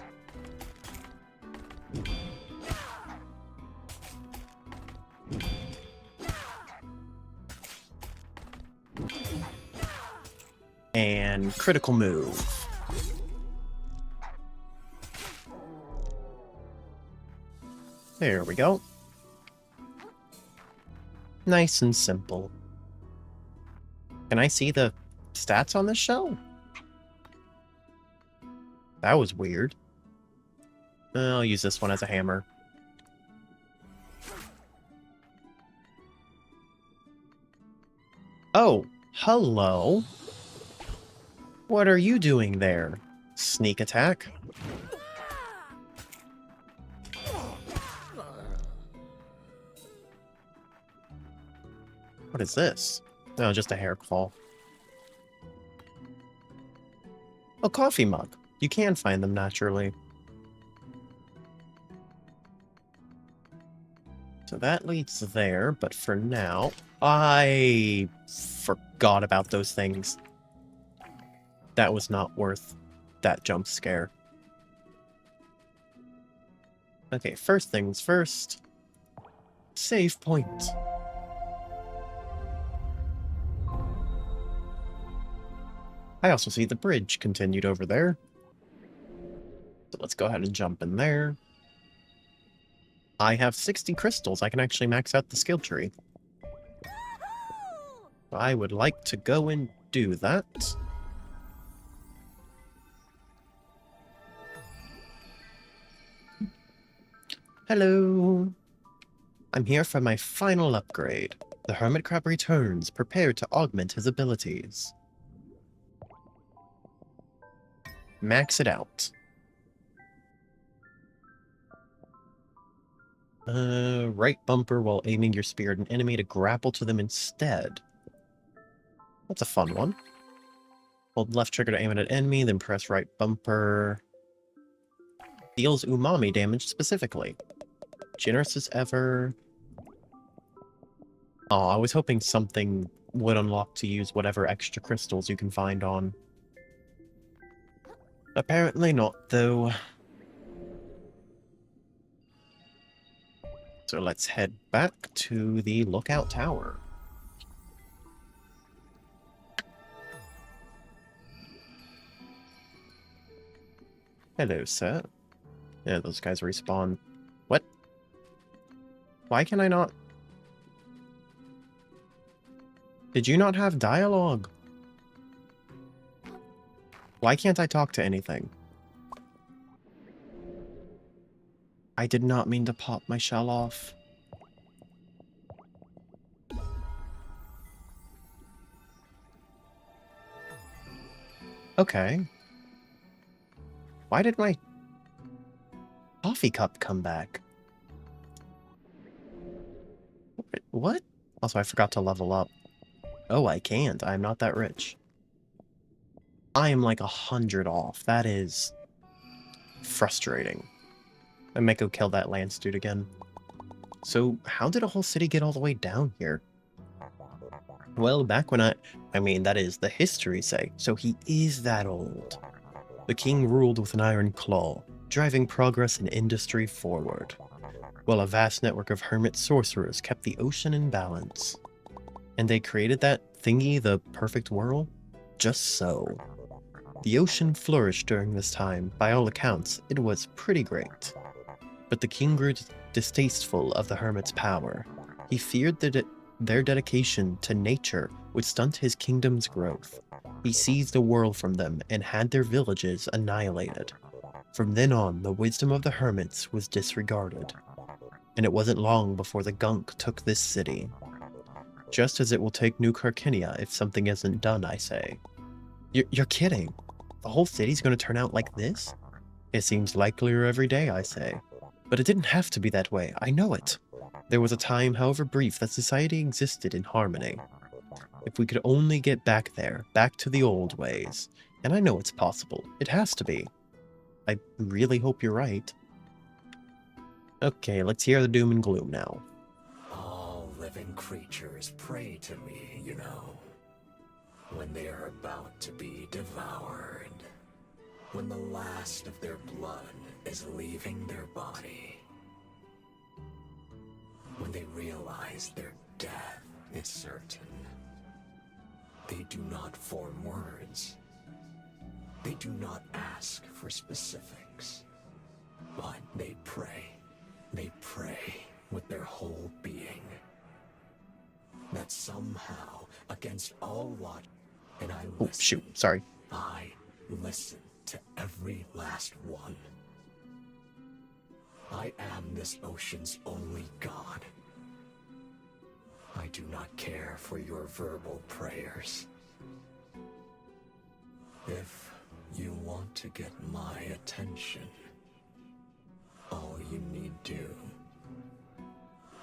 And critical move. There we go. Nice and simple. Can I see the stats on this shell? That was weird. I'll use this one as a hammer. Oh, hello. What are you doing there? Sneak attack? What is this? No, just a hair claw. A coffee mug. You can find them naturally. So that leads there, but for now, I forgot about those things. That was not worth that jump scare. Okay, first things first. Save point. I also see the bridge continued over there. So let's go ahead and jump in there. I have 60 crystals. I can actually max out the skill tree. I would like to go and do that. Hello. I'm here for my final upgrade. The Hermit Crab returns, prepared to augment his abilities. Max it out. Right bumper while aiming your spear at an enemy to grapple to them instead. That's a fun one. Hold left trigger to aim at an enemy, then press right bumper. Deals umami damage specifically. Generous as ever. Oh, I was hoping something would unlock to use whatever extra crystals you can find on. Apparently not, though. So let's head back to the lookout tower. Hello, sir. Yeah, those guys respawn. What? Why can I not? Did you not have dialogue? Why can't I talk to anything? I did not mean to pop my shell off. Okay. Why did my coffee cup come back? What? Also, I forgot to level up. Oh, I can't. I'm not that rich. I am like 100 off. That is frustrating. I might go kill that Lance dude again. So, how did a whole city get all the way down here? Well, back when I mean, that is the history say, so he is that old. The king ruled with an iron claw, driving progress and industry forward, while a vast network of hermit sorcerers kept the ocean in balance. And they created that thingy, the perfect world? Just so. The ocean flourished during this time. By all accounts, it was pretty great. But the king grew distasteful of the hermit's power. He feared that their dedication to nature would stunt his kingdom's growth. He seized the world from them and had their villages annihilated. From then on, the wisdom of the hermits was disregarded. And it wasn't long before the gunk took this city. Just as it will take New Carkinia if something isn't done, I say. You're kidding. The whole city's going to turn out like this? It seems likelier every day, I say. But it didn't have to be that way, I know it. There was a time, however brief, that society existed in harmony. If we could only get back there, back to the old ways. And I know it's possible. It has to be. I really hope you're right. Okay, let's hear the doom and gloom now. All living creatures pray to me, you know. When they are about to be devoured. When the last of their blood is leaving their body. When they realize their death is certain. They do not form words. They do not ask for specifics. But they pray. They pray with their whole being. That somehow, against all logic, and I listen. Oh, shoot, sorry. I listen to every last one. I am this ocean's only god. I do not care for your verbal prayers. If you want to get my attention, all you need do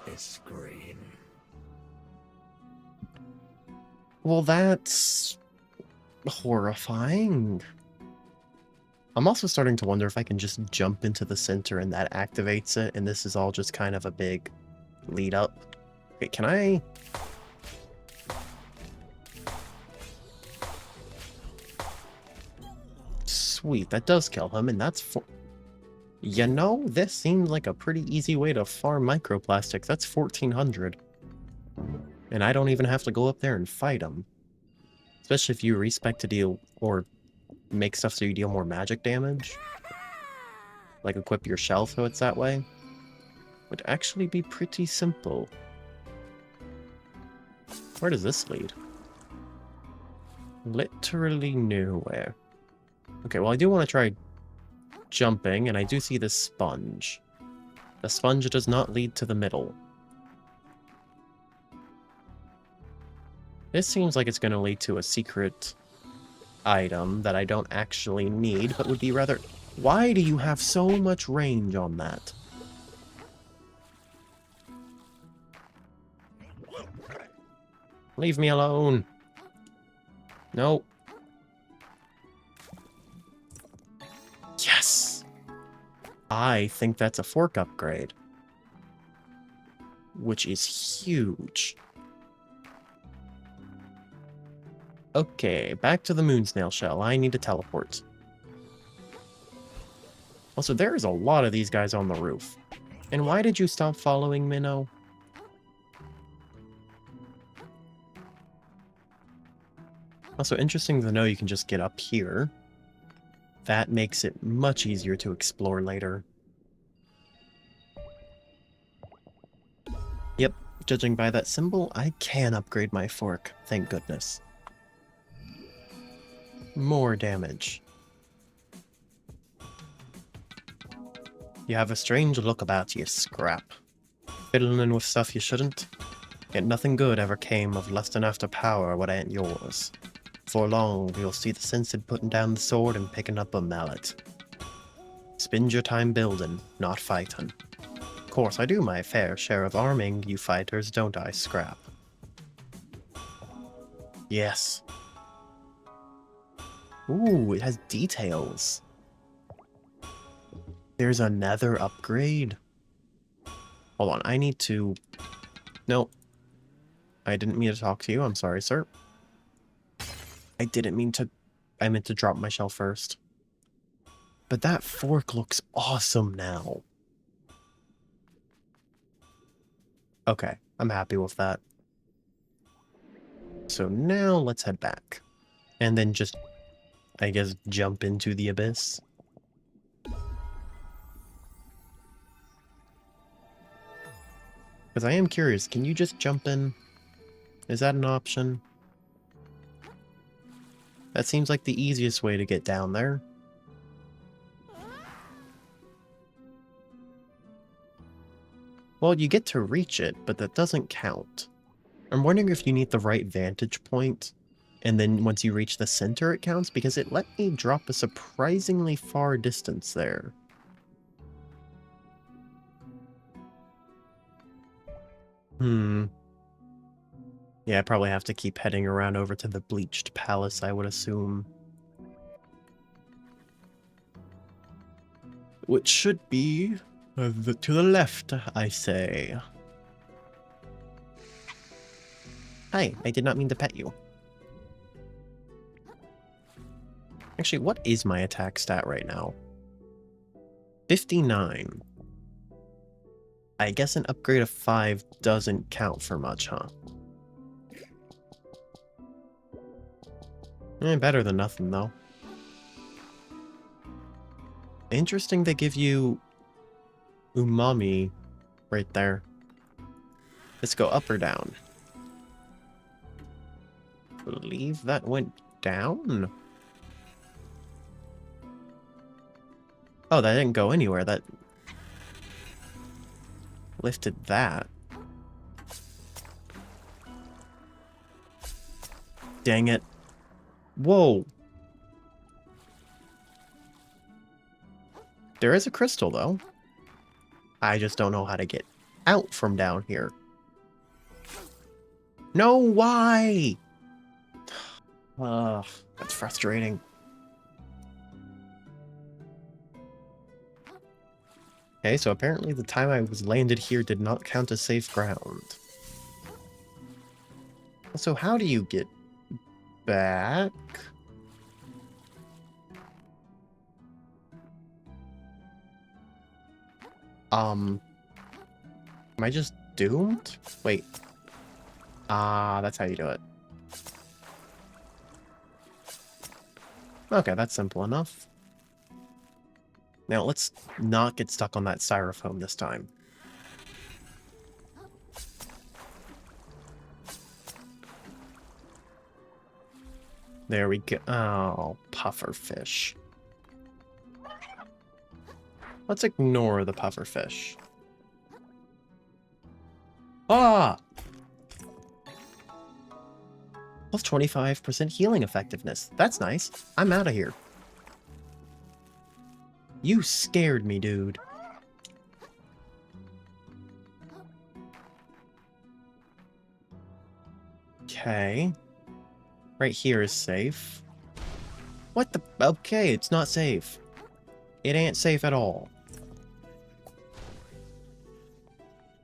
is scream. Well, that's horrifying. I'm also starting to wonder if I can just jump into the center and that activates it, and this is all just kind of a big lead up. Okay, can I... Sweet, that does kill him, and that's You know, this seems like a pretty easy way to farm microplastics. That's 1400. And I don't even have to go up there and fight them. Especially if you respec to deal, or make stuff so you deal more magic damage. Like equip your shelf so it's that way. Would actually be pretty simple. Where does this lead? Literally nowhere. Okay, well I do want to try jumping, and I do see this sponge. The sponge does not lead to the middle. This seems like it's going to lead to a secret item that I don't actually need, but would be rather... Why do you have so much range on that? Leave me alone. No. Yes! I think that's a fork upgrade. Which is huge. Okay, back to the moon snail shell. I need to teleport. Also, there is a lot of these guys on the roof. And why did you stop following Minnow? Also, interesting to know you can just get up here. That makes it much easier to explore later. Yep, judging by that symbol, I can upgrade my fork, thank goodness. More damage. You have a strange look about you, Scrap. Fiddling with stuff you shouldn't? Yet nothing good ever came of lusting after power what ain't yours. For long, you'll see the sense in putting down the sword and picking up a mallet. Spend your time building, not fighting. Of course, I do my fair share of arming you fighters, don't I, Scrap? Yes. Ooh, it has details. There's another upgrade. Hold on, I need to... No. I didn't mean to talk to you, I'm sorry, sir. I didn't mean to... I meant to drop my shell first. But that fork looks awesome now. Okay, I'm happy with that. So now let's head back. And then just, I guess, jump into the abyss. Because I am curious, can you just jump in? Is that an option? That seems like the easiest way to get down there. Well, you get to reach it, but that doesn't count. I'm wondering if you need the right vantage point, and then once you reach the center it counts, because it let me drop a surprisingly far distance there. Yeah, I probably have to keep heading around over to the Bleached Palace, I would assume. Which should be to the left, I say. Hi, I did not mean to pet you. Actually, what is my attack stat right now? 59. I guess an upgrade of 5 doesn't count for much, huh? Better than nothing, though. Interesting they give you umami right there. Let's go up or down. I believe that went down? Oh, that didn't go anywhere. That lifted that. Dang it. Whoa. There is a crystal, though. I just don't know how to get out from down here. No, why? Ugh, that's frustrating. Okay, so apparently the time I was landed here did not count as safe ground. So how do you get back? Am I just doomed? Wait. Ah, that's how you do it. Okay, that's simple enough. Now, let's not get stuck on that styrofoam this time. There we go. Oh, pufferfish. Let's ignore the pufferfish. Ah! Plus 25% healing effectiveness. That's nice. I'm out of here. You scared me, dude. Okay. Right here is safe. What the? Okay, it's not safe. It ain't safe at all.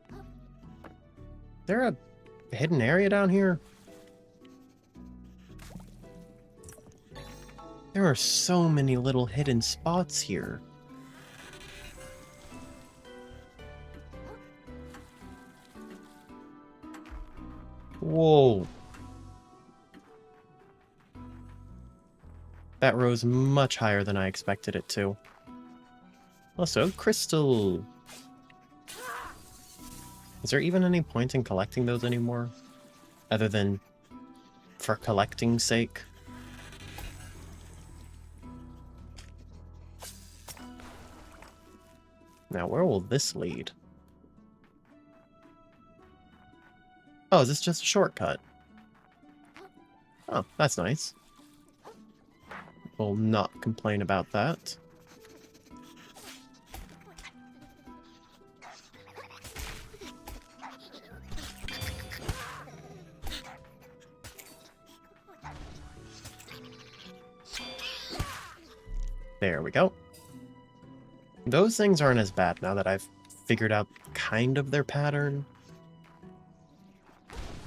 Is there a hidden area down here? There are so many little hidden spots here. Whoa. That rose much higher than I expected it to. Also, crystal. Is there even any point in collecting those anymore? Other than for collecting's sake? Now, where will this lead? Oh, is this just a shortcut? Oh, that's nice. We'll not complain about that. There we go. Those things aren't as bad now that I've figured out kind of their pattern.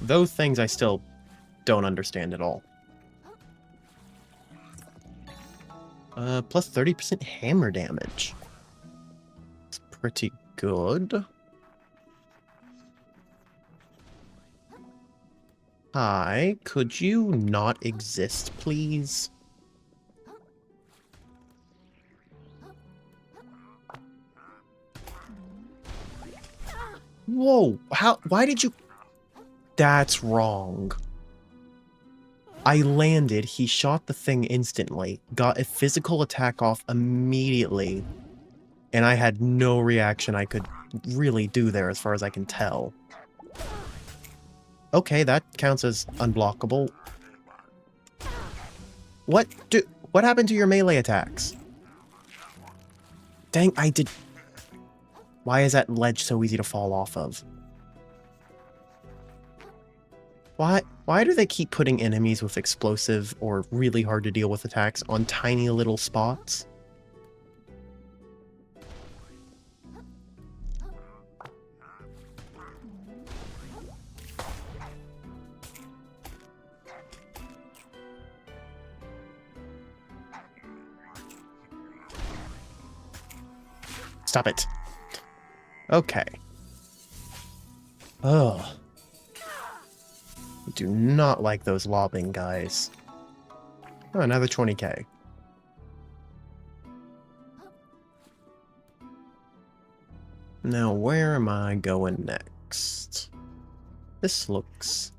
Those things I still don't understand at all. Plus 30% hammer damage. It's pretty good. Hi, could you not exist, please? Whoa, why did you... That's wrong. I landed, he shot the thing instantly, got a physical attack off immediately, and I had no reaction I could really do there as far as I can tell. Okay, that counts as unblockable. What happened to your melee attacks? Dang, I did... Why is that ledge so easy to fall off of? Why do they keep putting enemies with explosive or really hard to deal with attacks on tiny little spots? Stop it. Okay. Ugh. I do not like those lobbing guys. Oh, another 20k. Now, where am I going next? This looks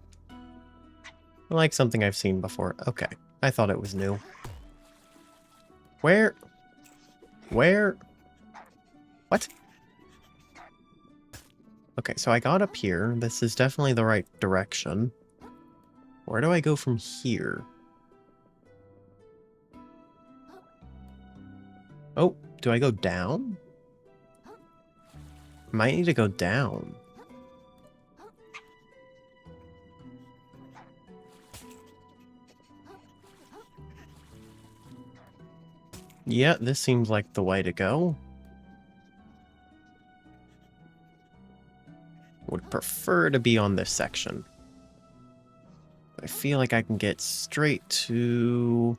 like something I've seen before. Okay, I thought it was new. Where? What? Okay, so I got up here. This is definitely the right direction. Where do I go from here? Oh, do I go down? Might need to go down. Yeah, this seems like the way to go. Would prefer to be on this section. I feel like I can get straight to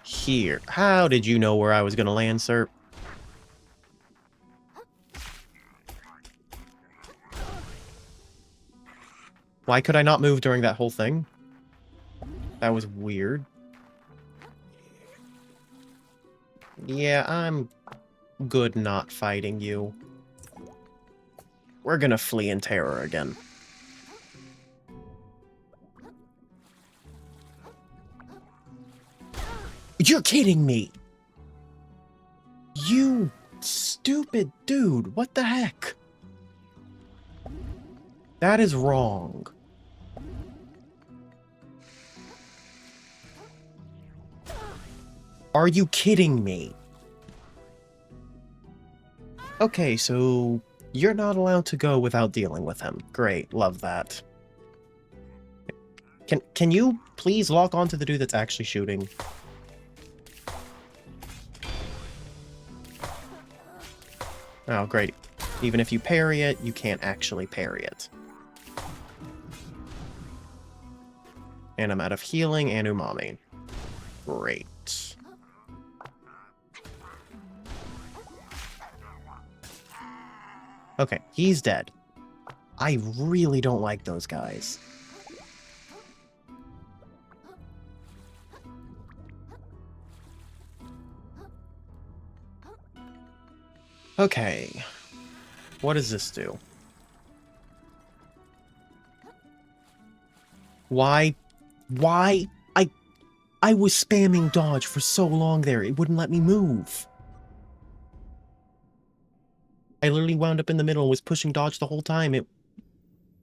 here. How did you know where I was going to land, sir? Why could I not move during that whole thing? That was weird. Yeah, I'm good not fighting you. We're gonna flee in terror again. You're kidding me! You stupid dude, what the heck? That is wrong. Are you kidding me? Okay, so you're not allowed to go without dealing with him. Great, love that. Can you please lock onto the dude that's actually shooting? Oh, great. Even if you parry it, you can't actually parry it. And I'm out of healing and umami. Great. Okay, he's dead. I really don't like those guys. Okay. What does this do? Why? Why? I was spamming dodge for so long there, it wouldn't let me move. I literally wound up in the middle and was pushing dodge the whole time. It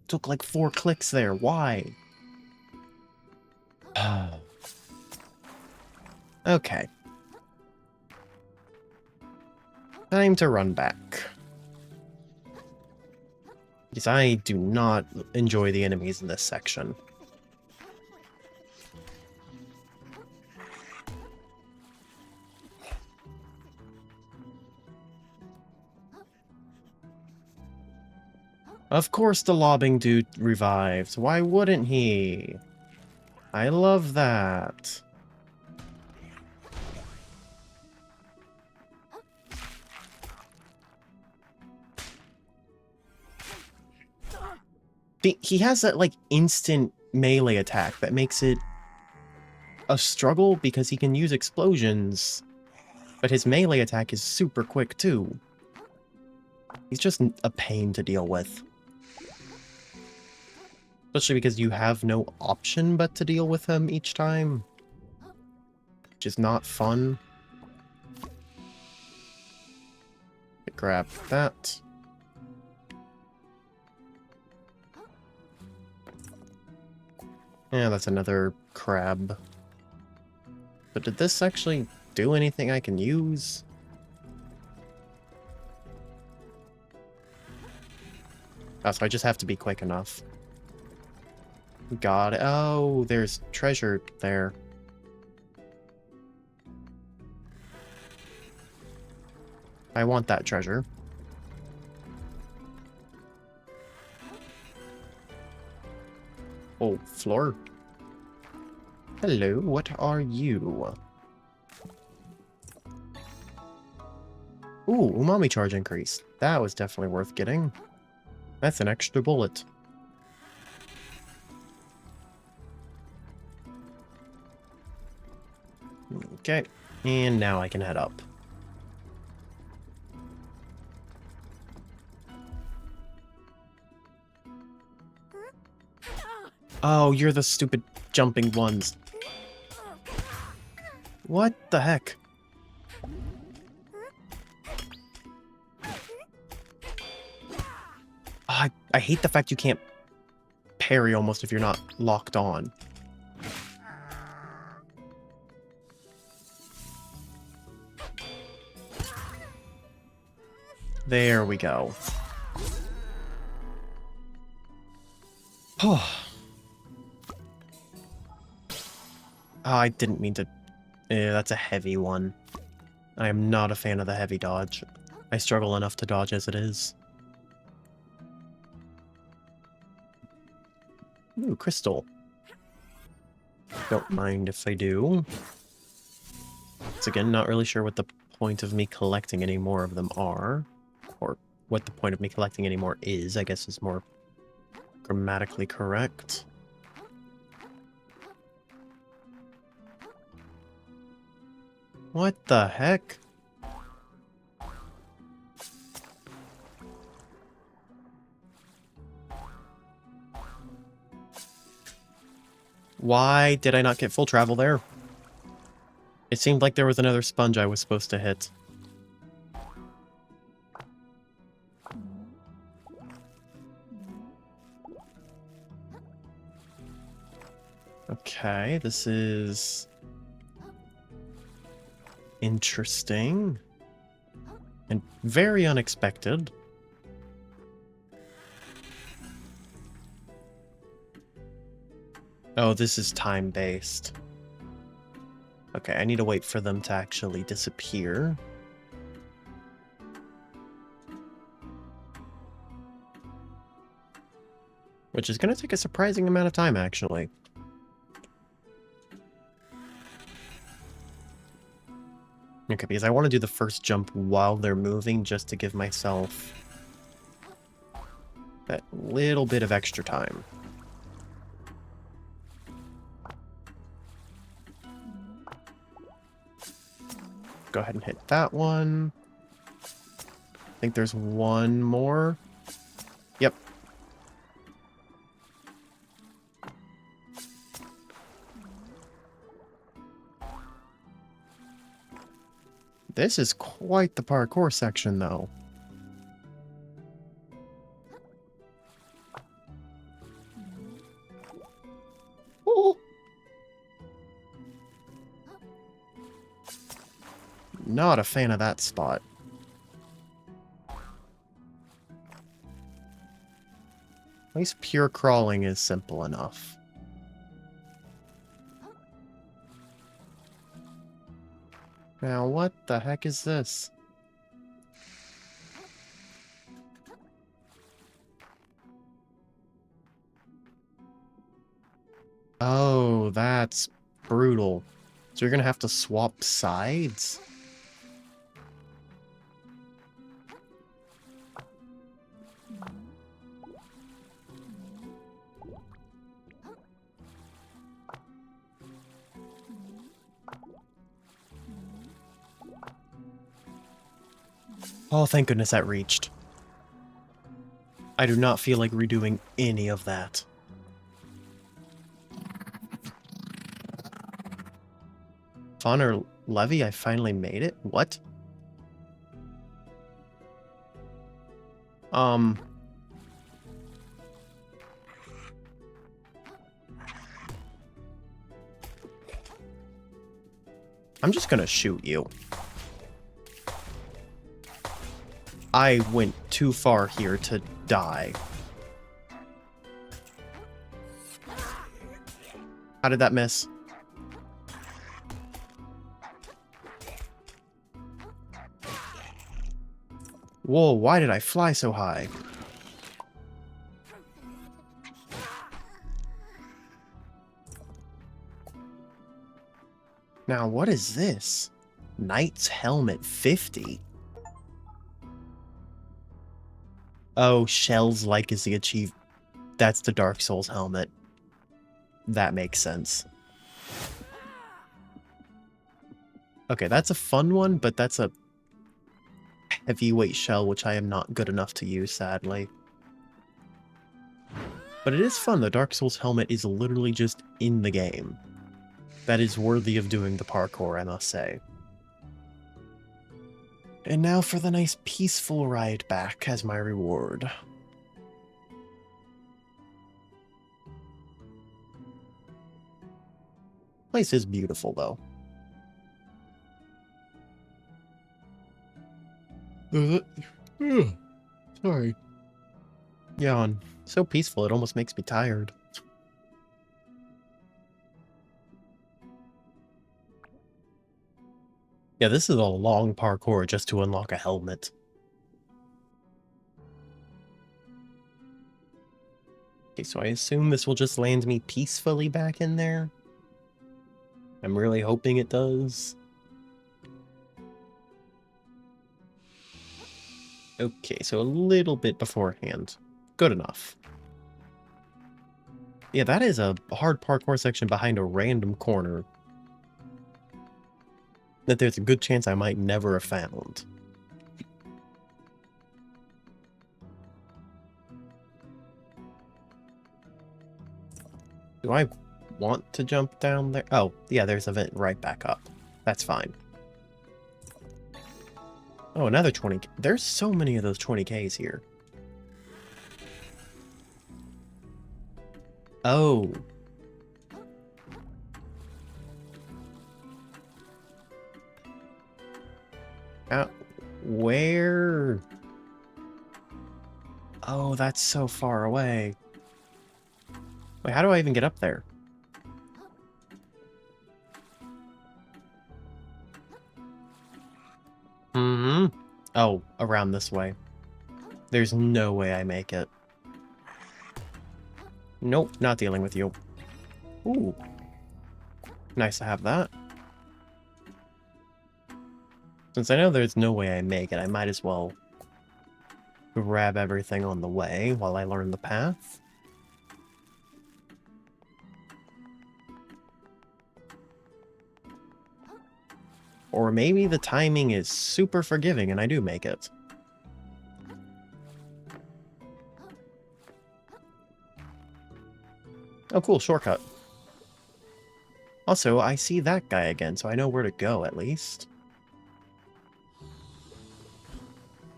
took like 4 clicks there. Why? Okay. Time to run back. Because I do not enjoy the enemies in this section. Of course the lobbing dude revives. Why wouldn't he? I love that. He has that, like, instant melee attack that makes it a struggle because he can use explosions, but his melee attack is super quick, too. He's just a pain to deal with. Especially because you have no option but to deal with him each time. Which is not fun. Grab that. Yeah, that's another crab. But did this actually do anything I can use? Oh, so I just have to be quick enough. Got it. Oh, there's treasure there. I want that treasure. Oh, floor. Hello, what are you? Ooh, umami charge increase. That was definitely worth getting. That's an extra bullet. Okay, and now I can head up. Oh, you're the stupid jumping ones. What the heck? I hate the fact you can't parry almost if you're not locked on. There we go. Oh. I didn't mean to... that's a heavy one. I am not a fan of the heavy dodge. I struggle enough to dodge as it is. Ooh, crystal. Don't mind if I do. Once again, not really sure what the point of me collecting any more of them are. Or what the point of me collecting any more is, I guess is more grammatically correct. What the heck? Why did I not get full travel there? It seemed like there was another sponge I was supposed to hit. Okay, this is interesting and very unexpected. Oh, this is time-based. Okay, I need to wait for them to actually disappear. Which is going to take a surprising amount of time, actually. Okay, because I want to do the first jump while they're moving just to give myself that little bit of extra time. Go ahead and hit that one. I think there's one more. Yep. This is quite the parkour section, though. Oh. Not a fan of that spot. At least pure crawling is simple enough. Now, what the heck is this? Oh, that's brutal. So you're gonna have to swap sides? Oh, thank goodness that reached. I do not feel like redoing any of that. Fawn or Levy, I finally made it? What? I'm just gonna shoot you. I went too far here to die. How did that miss? Whoa, why did I fly so high? Now, what is this? Knight's Helmet 50? Oh, Shell's Legacy achieved. That's the Dark Souls helmet. That makes sense. Okay, that's a fun one, but that's a heavyweight shell, which I am not good enough to use, sadly. But it is fun. The Dark Souls helmet is literally just in the game. That is worthy of doing the parkour, I must say. And now for the nice peaceful ride back as my reward. Place is beautiful, though. Sorry. Yawn. So peaceful, it almost makes me tired. Yeah, this is a long parkour just to unlock a helmet. Okay, so I assume this will just land me peacefully back in there. I'm really hoping it does. Okay, so a little bit beforehand. Good enough. Yeah, that is a hard parkour section behind a random corner that there's a good chance I might never have found. Do I want to jump down there? Oh, yeah, there's a vent right back up. That's fine. Oh, another 20. There's so many of those 20Ks here. Oh. Where? Oh, that's so far away. Wait, how do I even get up there? Oh, around this way. There's no way I make it. Nope, not dealing with you. Ooh. Nice to have that. Since I know there's no way I make it, I might as well grab everything on the way while I learn the path. Or maybe the timing is super forgiving and I do make it. Oh, cool, shortcut. Also, I see that guy again, so I know where to go, at least.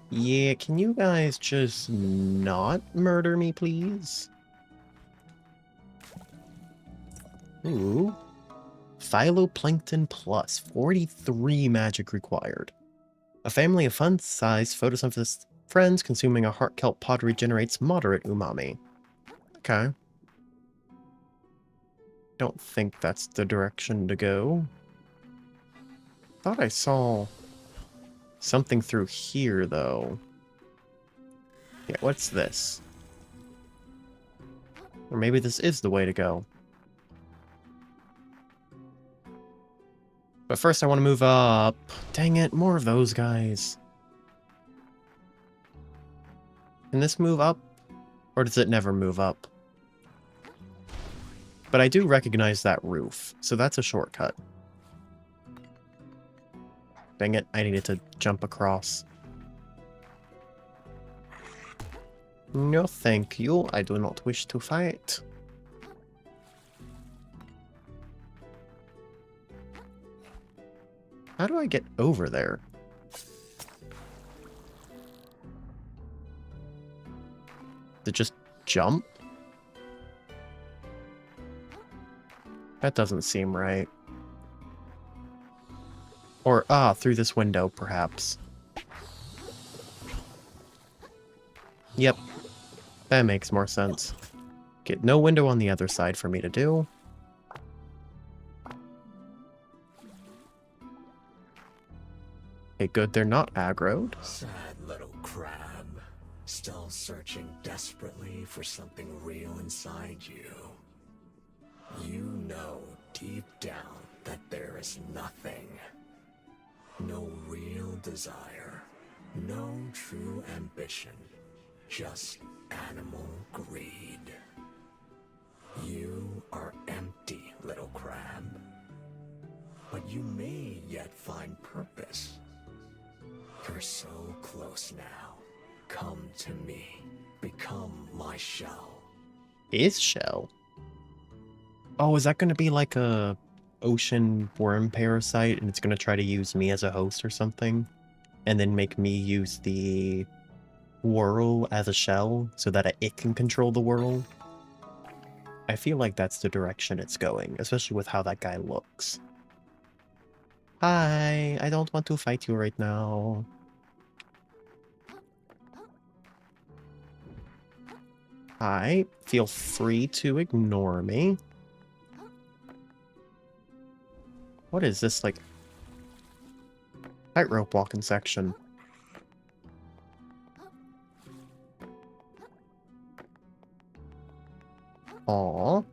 Yeah, can you guys just not murder me, please? Ooh. Phytoplankton Plus, 43 magic required. A family of fun-sized photosynthesis friends consuming a heart kelp pod regenerates moderate umami. Okay. Don't think that's the direction to go. Thought I saw something through here, though. Yeah, what's this? Or maybe this is the way to go. But first I want to move up. Dang it, more of those guys. Can this move up? Or does it never move up? But I do recognize that roof, so that's a shortcut. Dang it, I needed to jump across. No thank you, I do not wish to fight. How do I get over there? To just jump? That doesn't seem right. Or, through this window, perhaps. Yep. That makes more sense. Get no window on the other side for me to do. Okay, good, they're not aggroed. Sad little crab, still searching desperately for something real inside you. You know deep down that there is nothing. No real desire, no true ambition, just animal greed. You are empty, little crab. But you may yet find purpose. You're so close now. Come to me. Become my shell. His shell? Oh, is that going to be like a ocean worm parasite and it's going to try to use me as a host or something? And then make me use the whirl as a shell so that it can control the whirl? I feel like that's the direction it's going, especially with how that guy looks. Hi, I don't want to fight you right now. Hi, feel free to ignore me. What is this, like, tightrope walking section? Aww.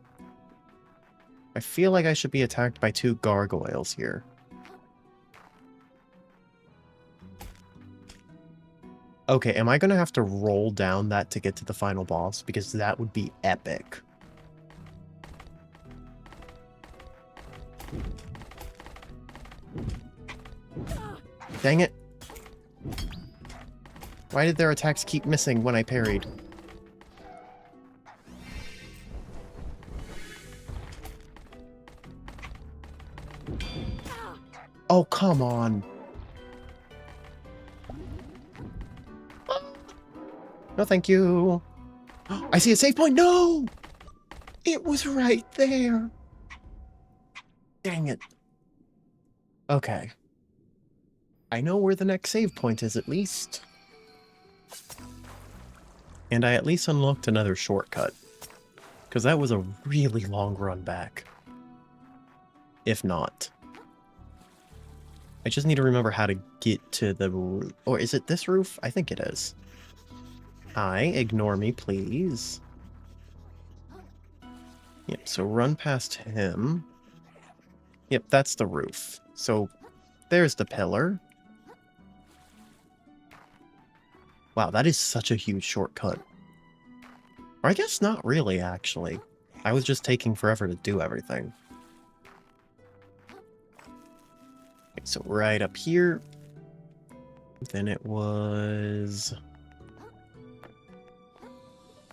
I feel like I should be attacked by two gargoyles here. Okay, am I gonna have to roll down that to get to the final boss? Because that would be epic. Dang it. Why did their attacks keep missing when I parried? Oh, come on. No, thank you. I see a save point. No! It was right there. Dang it. Okay. I know where the next save point is, at least. And I at least unlocked another shortcut. Because that was a really long run back. If not. I just need to remember how to get to the roof. Or is it this roof? I think it is. Ignore me, please. Yep, so run past him. Yep, that's the roof. So there's the pillar. Wow, that is such a huge shortcut. Or I guess not really, actually. I was just taking forever to do everything. Okay, so right up here. Then it was...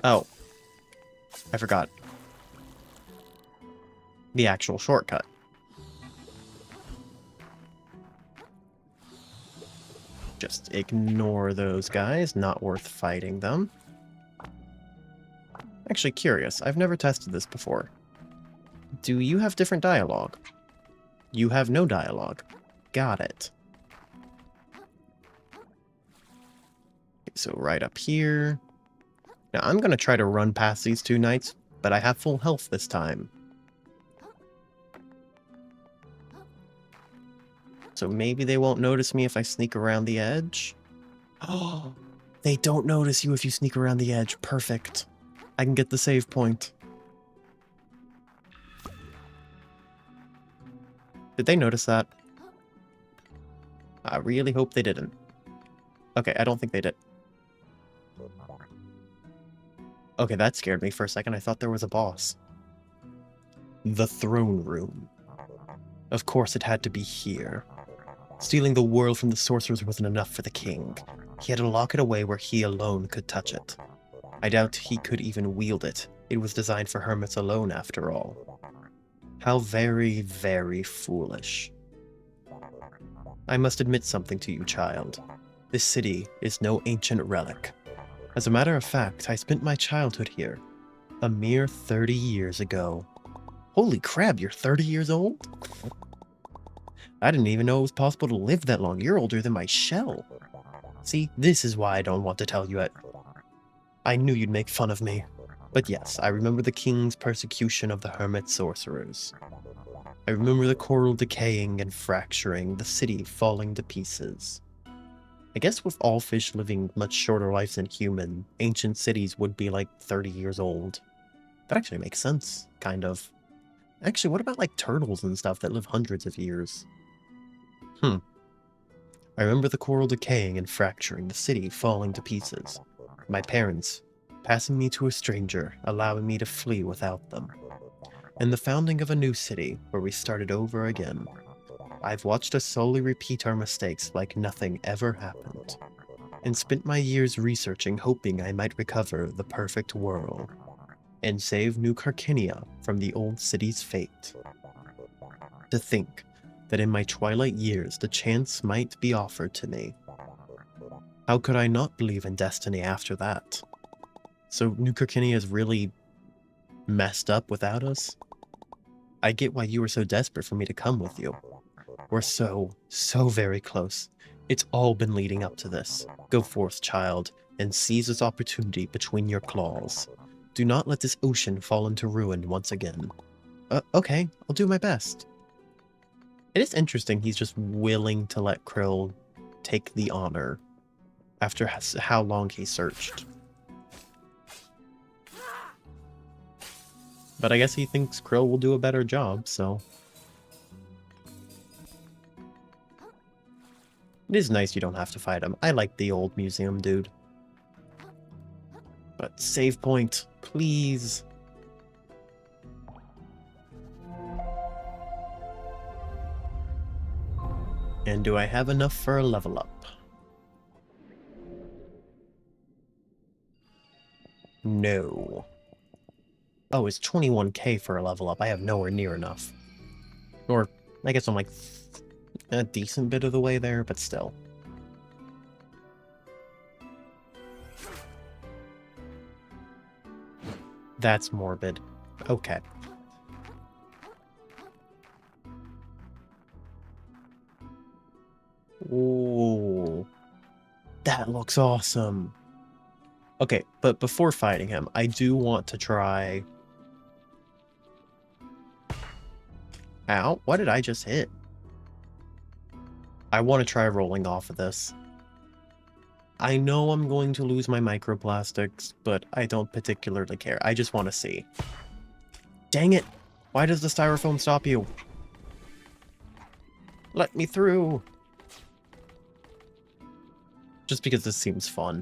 Oh. I forgot. The actual shortcut. Just ignore those guys. Not worth fighting them. Actually curious. I've never tested this before. Do you have different dialogue? You have no dialogue. Got it. Okay, so right up here. Now I'm going to try to run past these two knights, but I have full health this time. So maybe they won't notice me if I sneak around the edge. Oh, they don't notice you if you sneak around the edge. Perfect. I can get the save point. Did they notice that? I really hope they didn't. Okay, I don't think they did. Okay, that scared me for a second. I thought there was a boss. The throne room. Of course it had to be here. Stealing the world from the sorcerers wasn't enough for the king. He had to lock it away where he alone could touch it. I doubt he could even wield it. It was designed for hermits alone, after all. How very, very foolish. I must admit something to you, child. This city is no ancient relic. As a matter of fact, I spent my childhood here. A mere 30 years ago. Holy crap, you're 30 years old? I didn't even know it was possible to live that long. You're older than my shell. See, this is why I don't want to tell you it. I knew you'd make fun of me. But yes, I remember the king's persecution of the hermit sorcerers. I remember the coral decaying and fracturing, the city falling to pieces. I guess with all fish living much shorter lives than human, ancient cities would be like 30 years old. That actually makes sense, kind of. Actually, what about like turtles and stuff that live hundreds of years? I remember the coral decaying and fracturing, the city falling to pieces. My parents passing me to a stranger, allowing me to flee without them. And the founding of a new city, where we started over again. I've watched us slowly repeat our mistakes like nothing ever happened, and spent my years researching, hoping I might recover the perfect world, and save New Carcinia from the old city's fate. To think that in my twilight years the chance might be offered to me. How could I not believe in destiny after that? So New Carcinia is really messed up without us? I get why you were so desperate for me to come with you. We're so very close. It's all been leading up to this. Go forth, child, and seize this opportunity between your claws. Do not let this ocean fall into ruin once again. Okay, I'll do my best. It is interesting he's just willing to let Krill take the honor after how long he searched. But I guess he thinks Krill will do a better job, so... It is nice you don't have to fight him. I like the old museum dude. But save point, please. And do I have enough for a level up? No. Oh, it's 21k for a level up. I have nowhere near enough. Or, I guess I'm like a decent bit of the way there, but still. That's morbid. Okay. Ooh. That looks awesome. Okay, but before fighting him, I do want to try... Ow, what did I just hit? I want to try rolling off of this. I know I'm going to lose my microplastics, but I don't particularly care. I just want to see. Dang it! Why does the styrofoam stop you? Let me through! Just because this seems fun.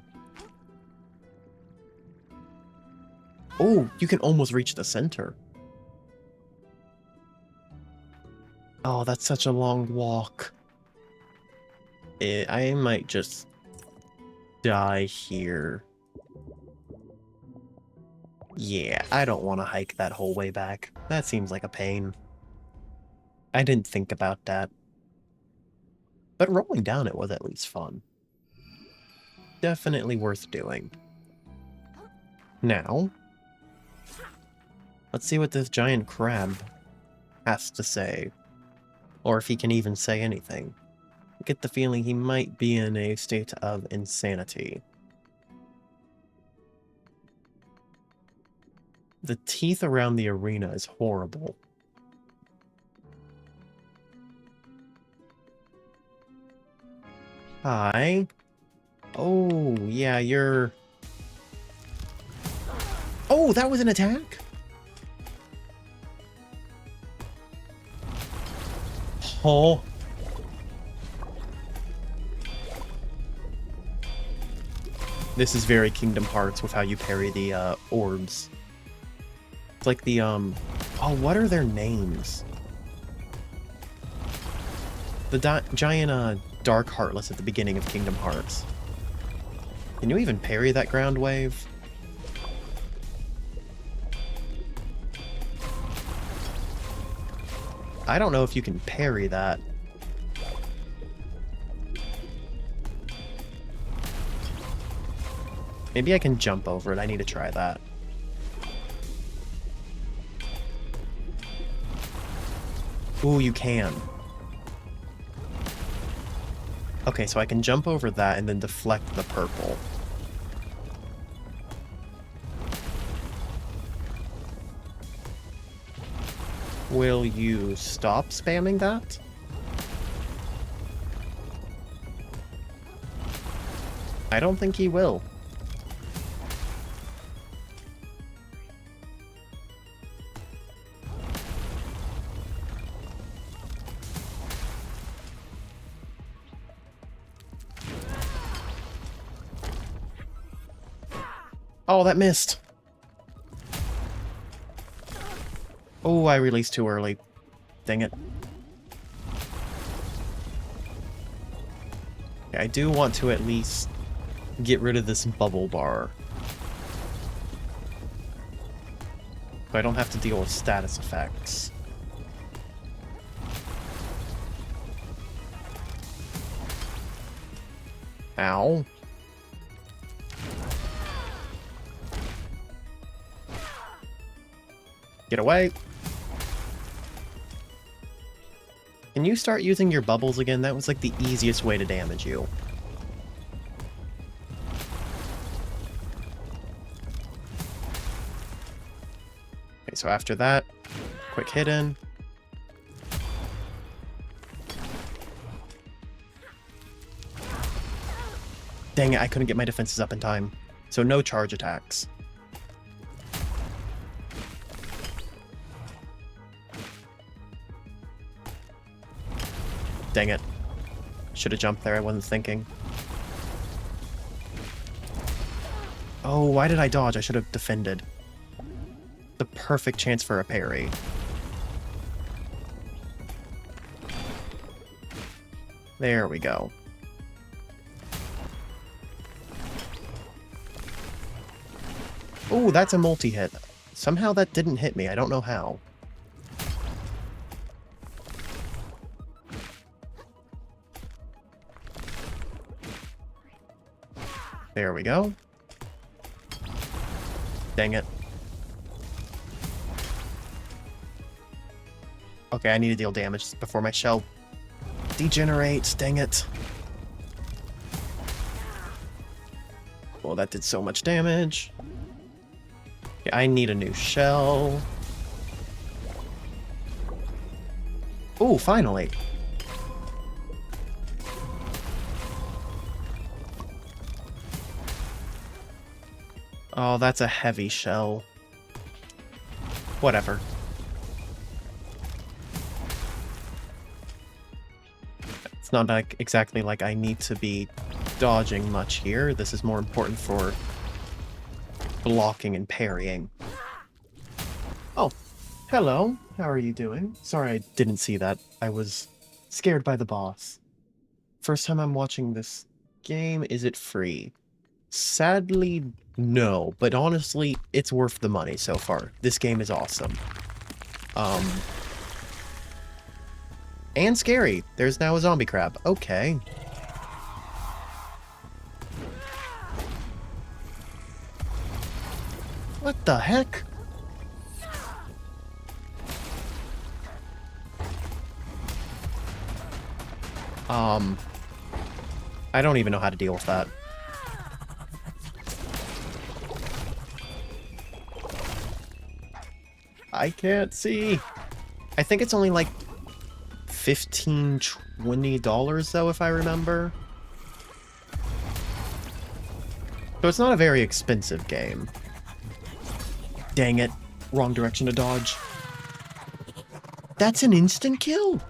Oh, you can almost reach the center. Oh, that's such a long walk. I might just die here. Yeah, I don't want to hike that whole way back. That seems like a pain. I didn't think about that. But rolling down it was at least fun. Definitely worth doing. Now, let's see what this giant crab has to say. Or if he can even say anything. I get the feeling he might be in a state of insanity. The teeth around the arena is horrible. Hi. Oh, yeah, you're... Oh, that was an attack? Oh. This is very Kingdom Hearts with how you parry the orbs. It's like the, oh, what are their names? The giant, Dark Heartless at the beginning of Kingdom Hearts. Can you even parry that ground wave? I don't know if you can parry that. Maybe I can jump over it. I need to try that. Ooh, you can. Okay, so I can jump over that and then deflect the purple. Will you stop spamming that? I don't think he will. Oh, that missed. Oh, I released too early. Dang it. Okay, I do want to at least get rid of this bubble bar. So I don't have to deal with status effects. Ow. Get away. Can you start using your bubbles again? That was like the easiest way to damage you. Okay, so after that, quick hit in. Dang it, I couldn't get my defenses up in time. So no charge attacks. Dang it. Should have jumped there, I wasn't thinking. Oh, why did I dodge? I should have defended. The perfect chance for a parry. There we go. Oh, that's a multi-hit. Somehow that didn't hit me. I don't know how. There we go. Dang it. Okay, I need to deal damage before my shell degenerates. Dang it. Well, that did so much damage. Yeah, I need a new shell. Oh, finally. Oh, that's a heavy shell. Whatever. It's not like exactly like I need to be dodging much here. This is more important for blocking and parrying. Oh, hello. How are you doing? Sorry, I didn't see that. I was scared by the boss. First time I'm watching this game. Is it free? Sadly, no. But honestly, it's worth the money so far. This game is awesome. And scary. There's now a zombie crab. Okay. What the heck? I don't even know how to deal with that. I can't see. I think it's only like $15, $20 though, if I remember. So it's not a very expensive game. Dang it. Wrong direction to dodge. That's an instant kill.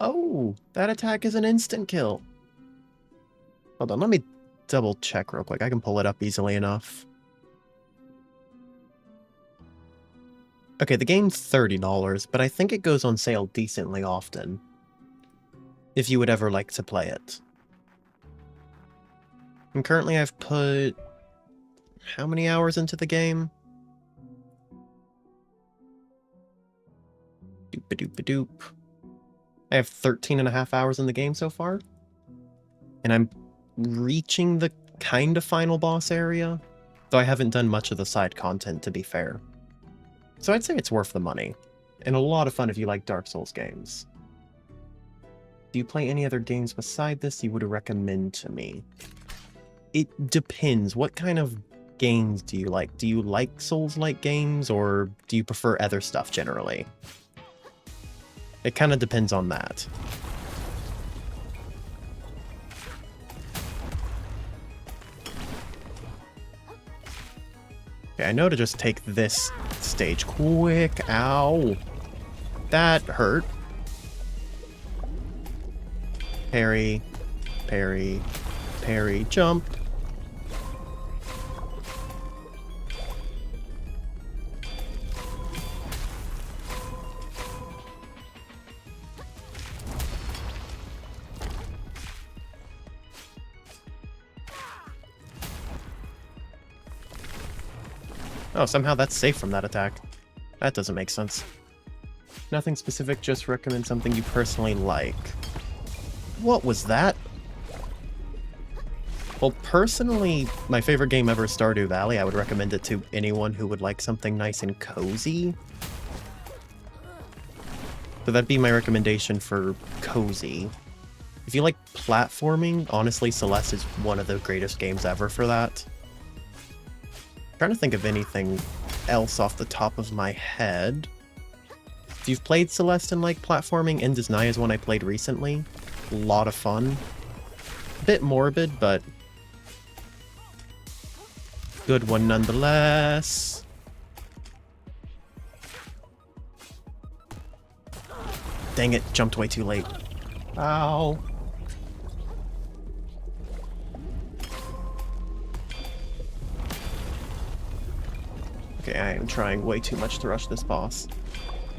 Oh, that attack is an instant kill. Hold on, let me double check real quick. I can pull it up easily enough. Okay, the game's $30, but I think it goes on sale decently often. If you would ever like to play it. And currently I've put... how many hours into the game? Doop-a-doop-a-doop. I have 13.5 hours in the game so far. And I'm reaching the kind of final boss area. Though I haven't done much of the side content, to be fair. So I'd say it's worth the money. And a lot of fun if you like Dark Souls games. Do you play any other games beside this you would recommend to me? It depends. What kind of games do you like? Do you like Souls-like games, or do you prefer other stuff generally? It kind of depends on that. Okay, I know to just take this stage quick. Ow. That hurt. Parry, parry, parry, jump. Oh, somehow that's safe from that attack. That doesn't make sense. Nothing specific, just recommend something you personally like. What was that? Well, personally, my favorite game ever is Stardew Valley. I would recommend it to anyone who would like something nice and cozy. So that'd be my recommendation for cozy. If you like platforming, honestly, Celeste is one of the greatest games ever for that. Trying to think of anything else off the top of my head. If you've played Celeste and like platforming, Endless Night is one I played recently. A lot of fun. A bit morbid, but good one nonetheless. Dang it, jumped way too late. Ow. Okay, I am trying way too much to rush this boss.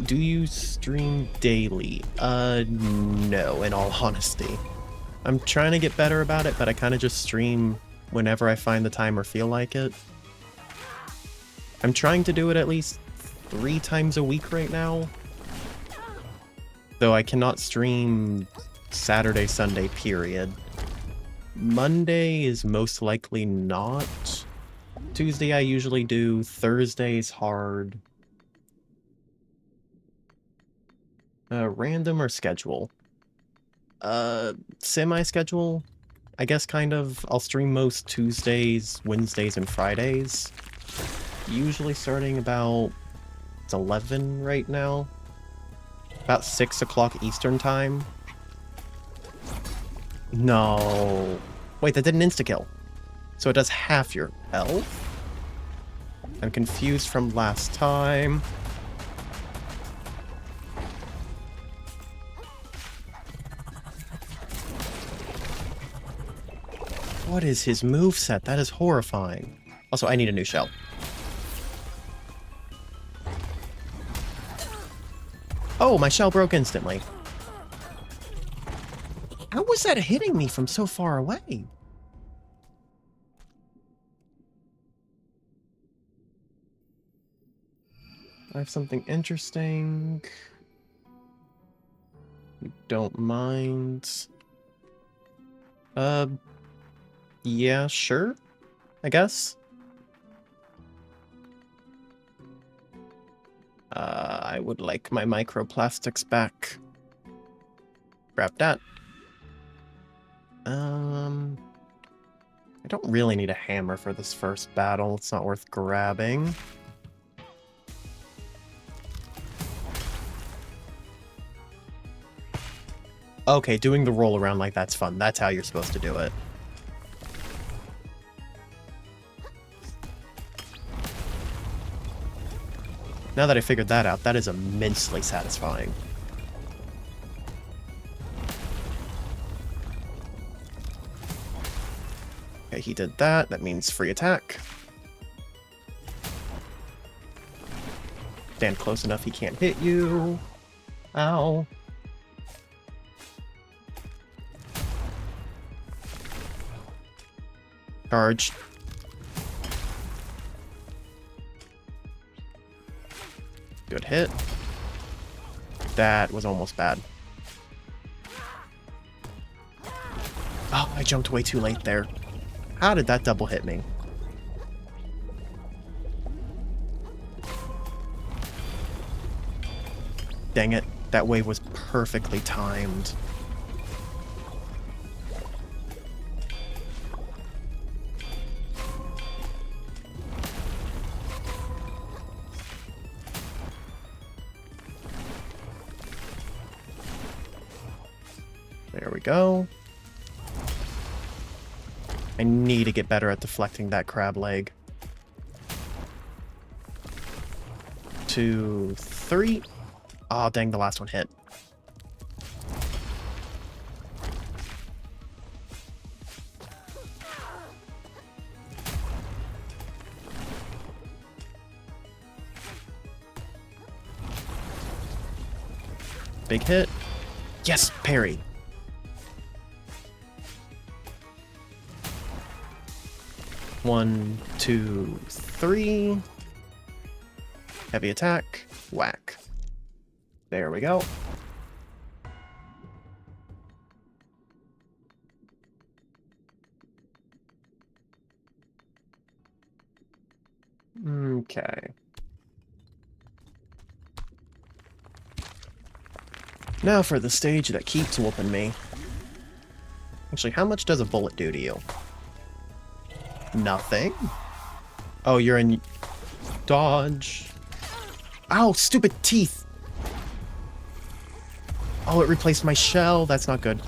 Do you stream daily? No, in all honesty. I'm trying to get better about it, but I kind of just stream whenever I find the time or feel like it. I'm trying to do it at least 3 times a week right now. Though I cannot stream Saturday, Sunday, period. Monday is most likely not. Tuesday I usually do. Thursday's hard. Random or schedule? Semi-schedule? I guess kind of. I'll stream most Tuesdays, Wednesdays, and Fridays. Usually starting about... It's 11 right now. About 6 o'clock Eastern time. No. Wait, that did an insta-kill. So it does half your health? I'm confused from last time. What is his moveset? That is horrifying. Also, I need a new shell. Oh, my shell broke instantly. How was that hitting me from so far away? I have something interesting. You don't mind. Yeah, sure. I guess. I would like my microplastics back. Grab that. I don't really need a hammer for this first battle. It's not worth grabbing. Okay, doing the roll around like that's fun. That's how you're supposed to do it. Now that I figured that out, that is immensely satisfying. Okay, he did that. That means free attack. Stand close enough he can't hit you. Ow. Charge. Good hit. That was almost bad. Oh, I jumped way too late there. How did that double hit me? Dang it. That wave was perfectly timed. There we go. I need to get better at deflecting that crab leg. 2, 3. Oh, dang, the last one hit. Big hit. Yes, parry. One, 2, 3. Heavy attack. Whack. There we go. Okay. Now for the stage that keeps whooping me. Actually, how much does a bullet do to you? Nothing? Oh, you're in... Dodge. Ow, stupid teeth! Oh, it replaced my shell. That's not good.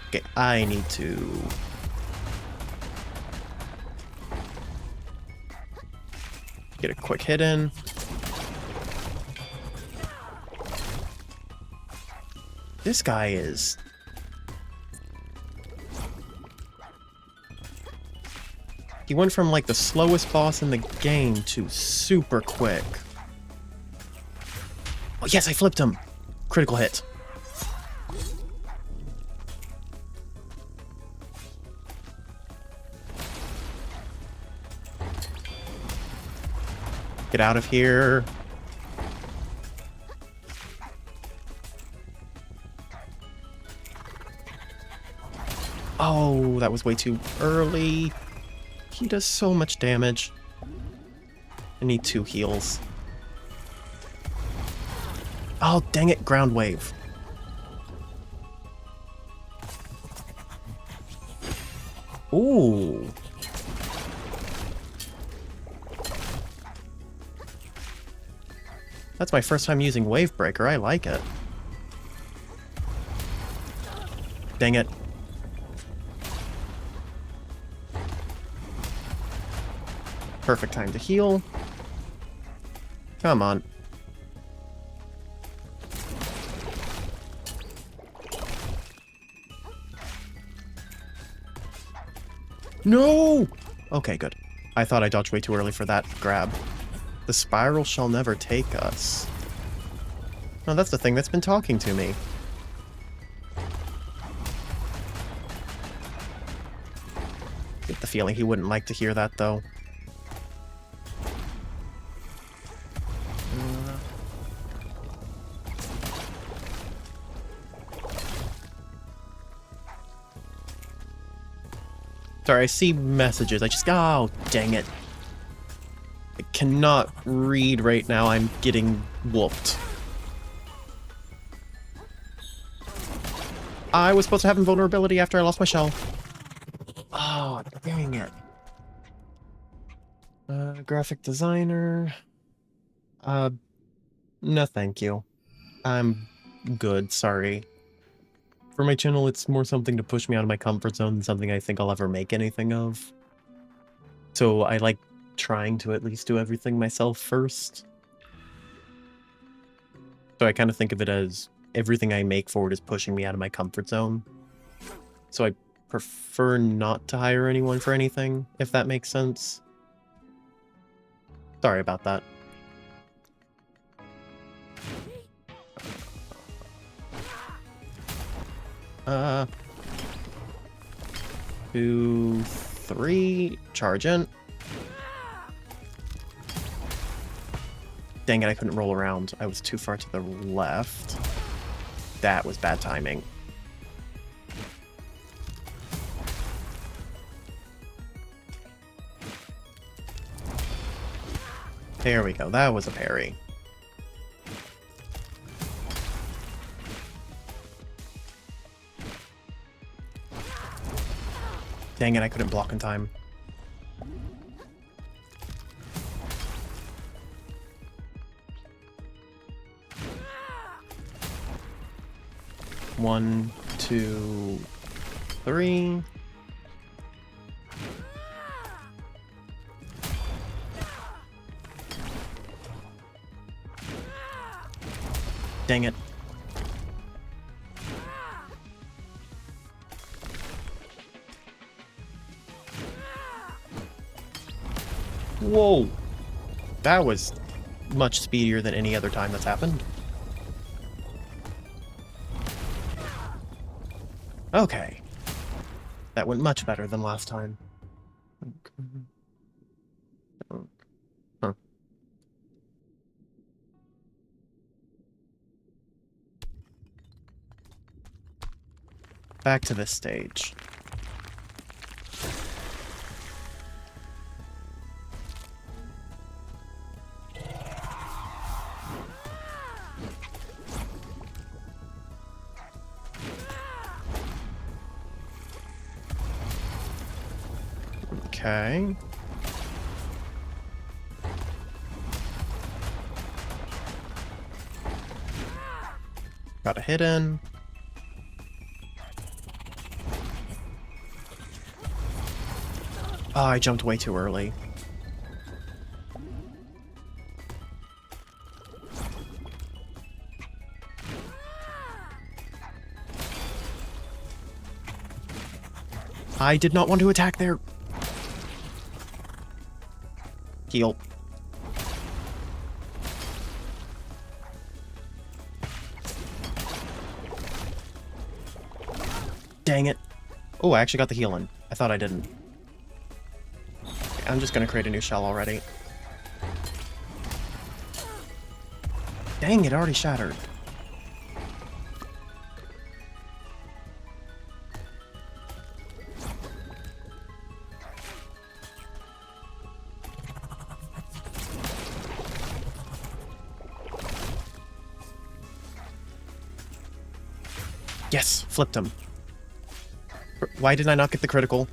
Okay, I need to... get a quick hit in. This guy is... He went from, like, the slowest boss in the game to super quick. Oh, yes, I flipped him! Critical hit. Get out of here. Oh, that was way too early. He does so much damage. I need 2 heals. Oh, dang it, ground wave. Ooh. That's my first time using Wave Breaker. I like it. Dang it. Perfect time to heal. Come on. No! Okay, good. I thought I dodged way too early for that grab. The spiral shall never take us. Oh, that's the thing that's been talking to me. Get the feeling he wouldn't like to hear that, though. Sorry, I see messages. I just... Oh, dang it. I cannot read right now. I'm getting whooped. I was supposed to have invulnerability after I lost my shell. Oh, dang it. Graphic designer. No thank you. I'm good, sorry. For my channel, it's more something to push me out of my comfort zone than something I think I'll ever make anything of. So I like trying to at least do everything myself first. So I kind of think of it as everything I make forward is pushing me out of my comfort zone. So I prefer not to hire anyone for anything, if that makes sense. Sorry about that. Two, 3, charge in. Dang it, I couldn't roll around. I was too far to the left. That was bad timing. There we go, that was a parry. Dang it, I couldn't block in time. One, 2, 3. Dang it. Whoa! That was much speedier than any other time that's happened. Okay. That went much better than last time. Huh. Back to this stage. Okay. Got a hit in. Oh, I jumped way too early. I did not want to attack there. Heal. Dang it. Oh, I actually got the heal in. I thought I didn't. I'm just gonna create a new shell already. Dang, it already shattered. Yes, flipped him. Why did I not get the critical?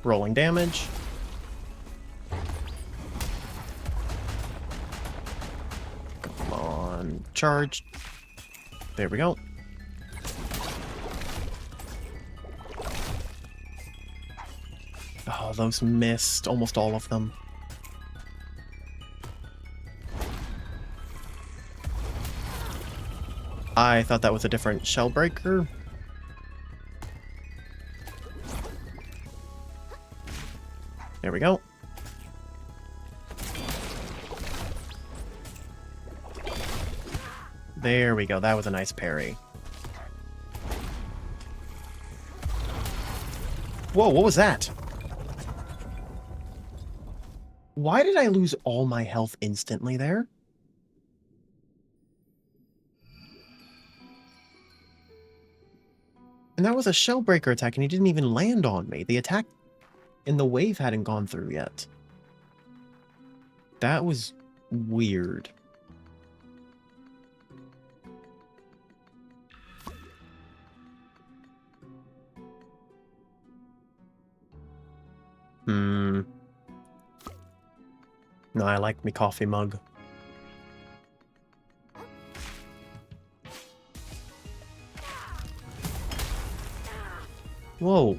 Rolling damage. Come on, charge. There we go. Oh, those missed. Almost all of them. I thought that was a different shell breaker. There we go. There we go. That was a nice parry. Whoa, what was that? Why did I lose all my health instantly there? And that was a shell breaker attack, and he didn't even land on me. The attack in the wave hadn't gone through yet. That was weird. No, I like me coffee mug. Whoa.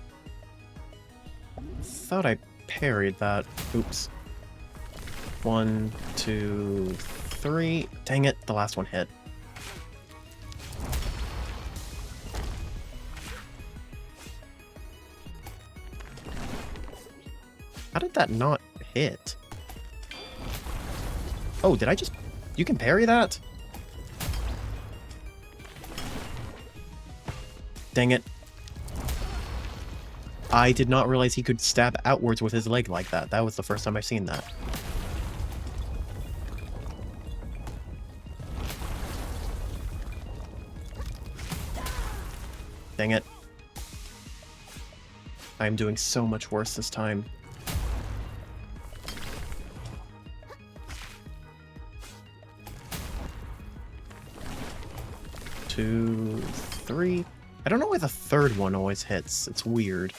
Thought I parried that. Oops. 1, 2, 3. Dang it, the last one hit. How did that not hit? Oh, did I just... You can parry that? Dang it. I did not realize he could stab outwards with his leg like that. That was the first time I've seen that. Dang it. I'm doing so much worse this time. Two, three. I don't know why the third one always hits. It's weird.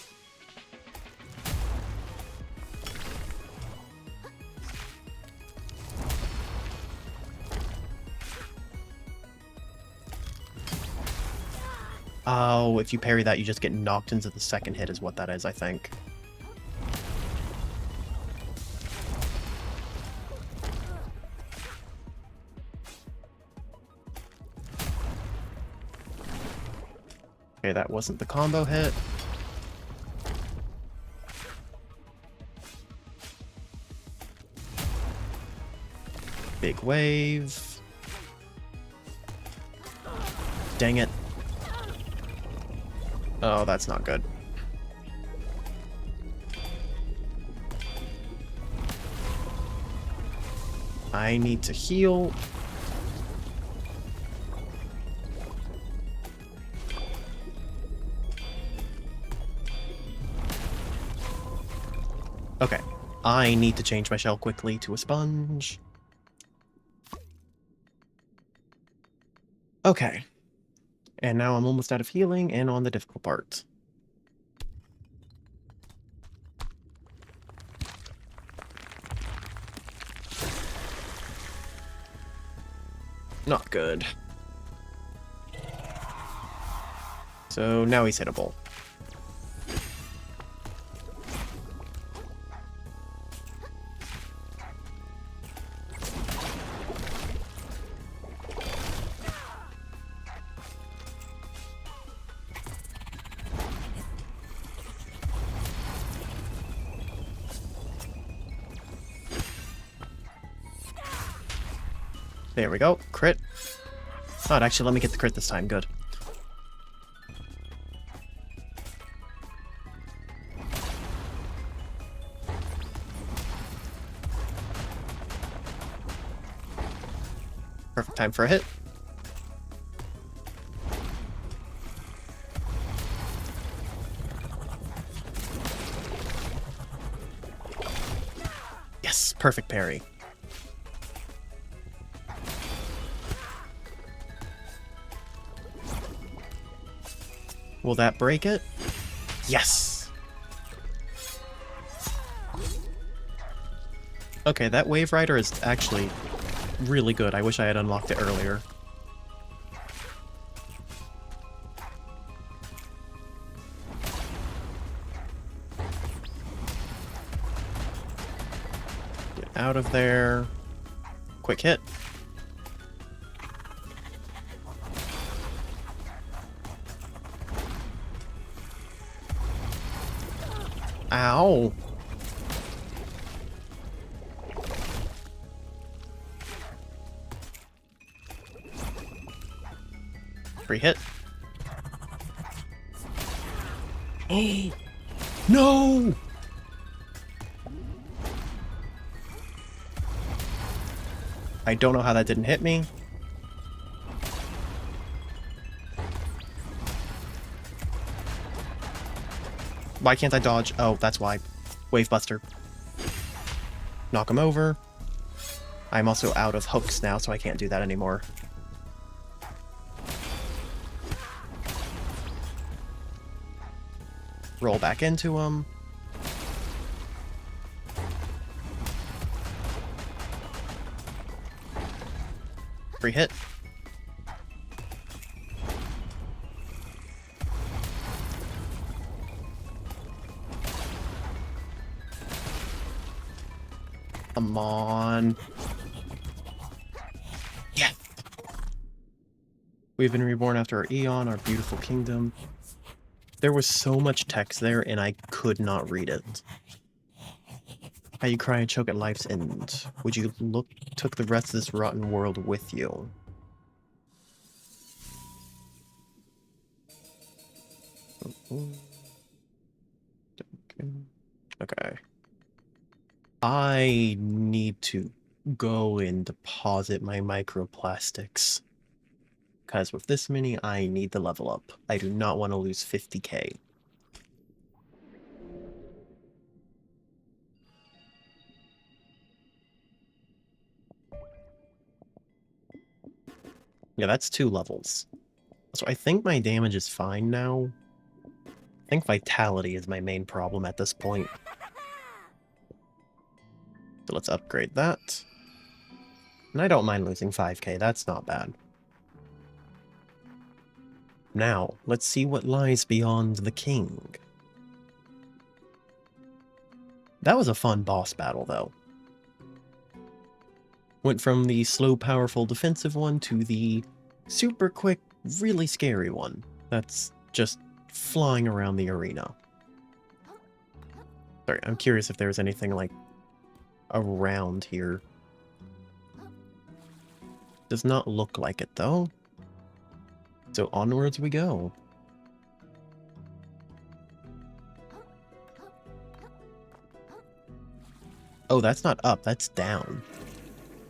Oh, if you parry that, you just get knocked into the second hit is what that is, I think. Okay, that wasn't the combo hit. Big wave. Dang it. Oh, that's not good. I need to heal. Okay. I need to change my shell quickly to a sponge. Okay. And now I'm almost out of healing and on the difficult part. Not good. So now he's hittable. There we go. Crit. Oh, actually, let me get the crit this time. Good. Perfect time for a hit. Yes, perfect parry. Will that break it? Yes! Okay, that Wave Rider is actually really good. I wish I had unlocked it earlier. Get out of there. Quick hit. Ow! Free hit. Oh! No! I don't know how that didn't hit me. Why can't I dodge? Oh, that's why. Wave Buster. Knock him over. I'm also out of hooks now, so I can't do that anymore. Roll back into him. Free hit. Come on. Yeah. We've been reborn after our eon, our beautiful kingdom. There was so much text there, and I could not read it. How you cry and choke at life's end. Would you took the rest of this rotten world with you? Okay. I need to go and deposit my microplastics. Because with this many, I need the level up. I do not want to lose 50k. Yeah, that's 2 levels. So I think my damage is fine now. I think vitality is my main problem at this point. So let's upgrade that. And I don't mind losing 5k, that's not bad. Now, let's see what lies beyond the king. That was a fun boss battle, though. Went from the slow, powerful, defensive one to the super quick, really scary one. That's just flying around the arena. Sorry, I'm curious if there's anything, like, around here. Does not look like it, though. So onwards we go. Oh, that's not up, that's down.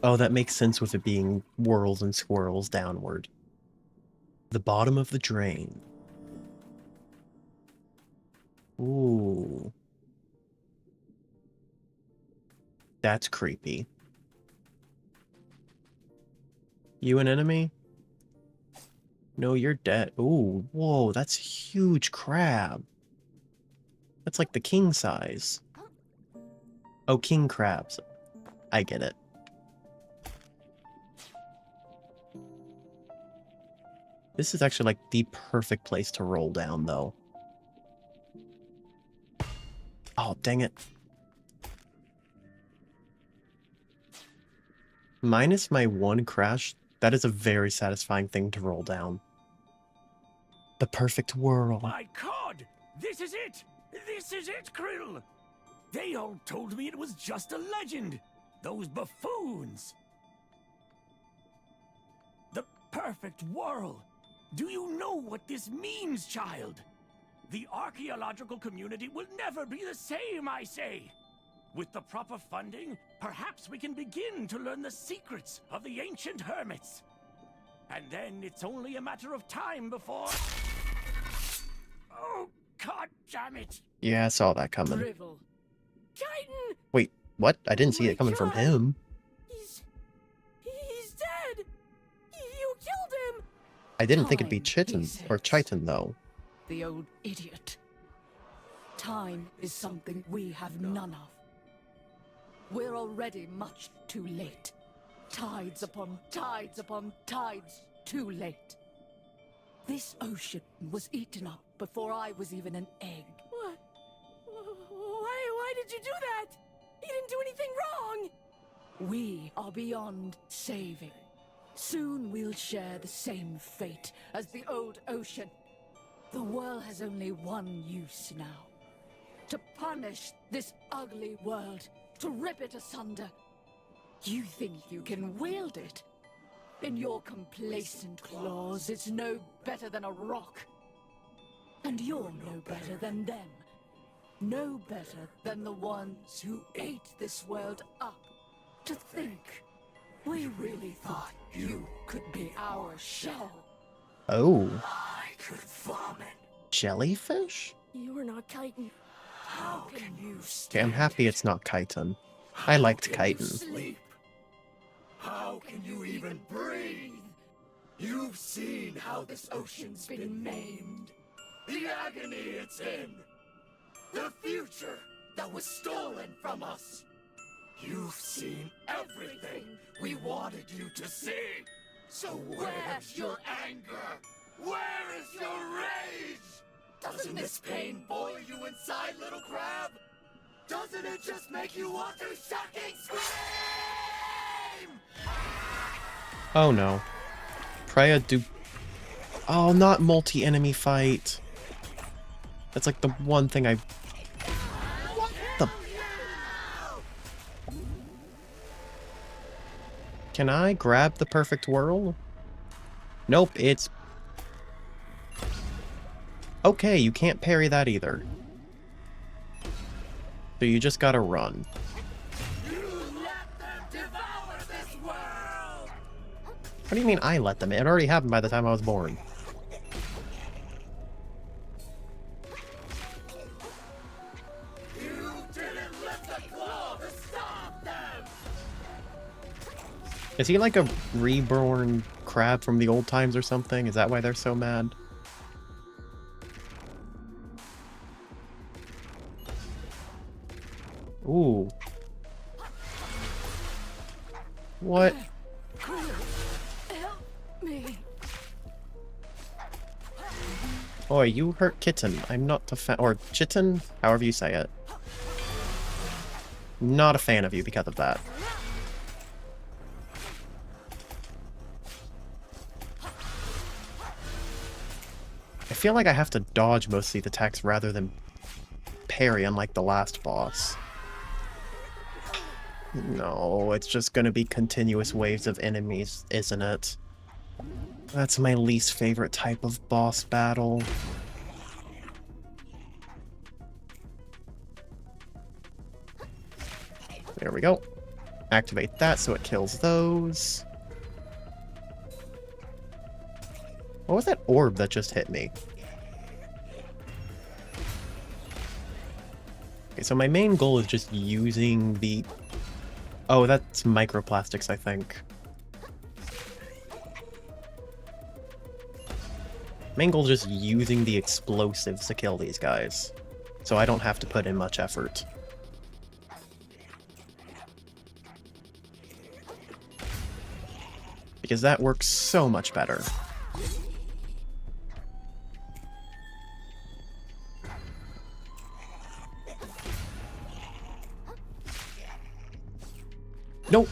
Oh, that makes sense with it being whirls and swirls downward. The bottom of the drain. Ooh. That's creepy. You an enemy? No, you're dead. Ooh, whoa, that's huge crab. That's like the king size. Oh, king crabs. I get it. This is actually like the perfect place to roll down, though. Oh, dang it. Minus my 1 crash, that is a very satisfying thing to roll down. The perfect whirl. My God! This is it! This is it, Krill! They all told me it was just a legend! Those buffoons! perfect world. Do you know what this means, child? The archaeological community will never be the same, I say. With the proper funding, perhaps we can begin to learn the secrets of the ancient hermits. And then it's only a matter of time before... Oh, god damn it! Yeah, I saw that coming. Drivel. Titan! Wait, what? I didn't see my it coming from God. him. He's dead. You killed him. I didn't think it'd be Time, Chitin he or says. Chitin though. The old idiot. Time is something we have none of. We're already much too late. Tides upon tides upon tides too late. This ocean was eaten up before I was even an egg. What? Why did you do that? You didn't do anything wrong! We are beyond saving. Soon we'll share the same fate as the old ocean. The world has only one use now. To punish this ugly world, to rip it asunder. You think you can wield it? In your complacent claws, it's no better than a rock. And you're no better than them. No better than the ones who ate this world up. To think, we really thought you could be our shell. Oh, I could vomit. jellyfish? You are not chitin. How can you Okay, I'm happy it's not chitin. I liked chitin. Sleep. How can you even breathe? You've seen how this ocean's been maimed. The agony it's in. The future that was stolen from us. You've seen everything we wanted you to see. So where's your anger? Where is your rage? Doesn't this pain boil you inside, little crab? Doesn't it just make you want to shocking scream? Oh no. Preya do... Oh, not multi-enemy fight. That's like the one thing I... What the... Can I grab the perfect whirl? Nope, it's... Okay, you can't parry that either. So you just gotta run. You let them devour this world! What do you mean I let them? It already happened by the time I was born. You didn't lift a claw to stop them! Is he like a reborn crab from the old times or something? Is that why they're so mad? Ooh. What? Help me. Oi, you hurt kitten. I'm not a fan. Or chitin, however you say it. Not a fan of you because of that. I feel like I have to dodge most of these attacks rather than parry, unlike the last boss. No, it's just gonna be continuous waves of enemies, isn't it? That's my least favorite type of boss battle. There we go. Activate that so it kills those. What was that orb that just hit me? Okay, so my main goal is just using the... Oh, that's microplastics, I think. Main goal is just using the explosives to kill these guys. So I don't have to put in much effort. Because that works so much better. Nope.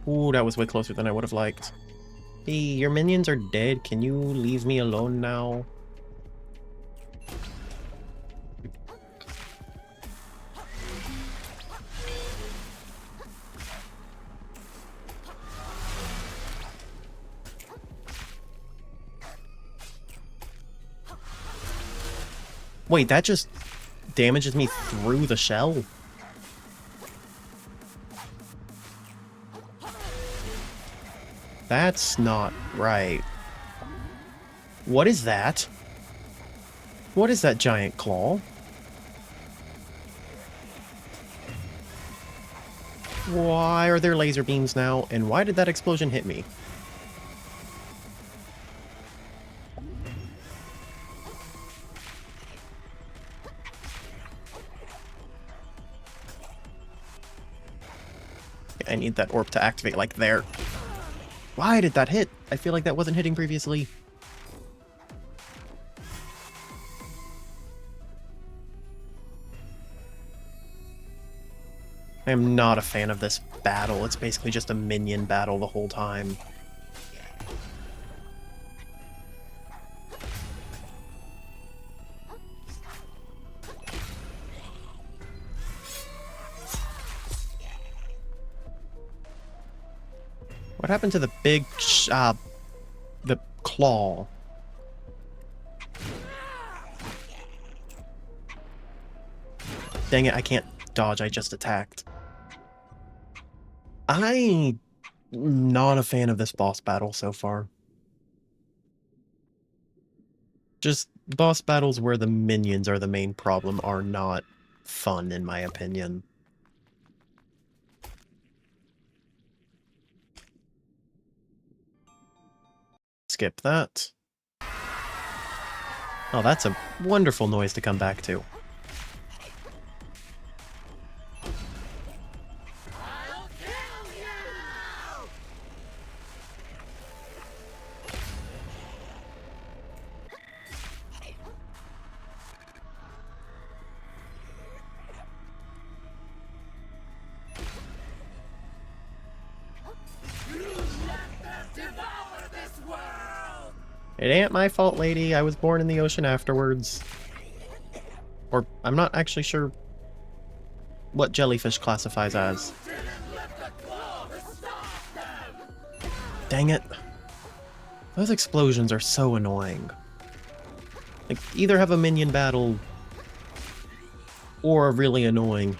Ooh, that was way closer than I would have liked. Hey, your minions are dead. Can you leave me alone now? Wait, that just damages me through the shell? That's not right. What is that? What is that giant claw? Why are there laser beams now? And why did that explosion hit me? I need that orb to activate, like, there. Why did that hit? I feel like that wasn't hitting previously. I am not a fan of this battle. It's basically just a minion battle the whole time. What happened to the big, the claw? Dang it, I can't dodge, I just attacked. I'm not a fan of this boss battle so far. Just boss battles where the minions are the main problem are not fun, in my opinion. Skip that. Oh, that's a wonderful noise to come back to. It ain't my fault, lady. I was born in the ocean afterwards. Or, I'm not actually sure what jellyfish classifies as. Dang it. Those explosions are so annoying. Like, either have a minion battle or a really annoying,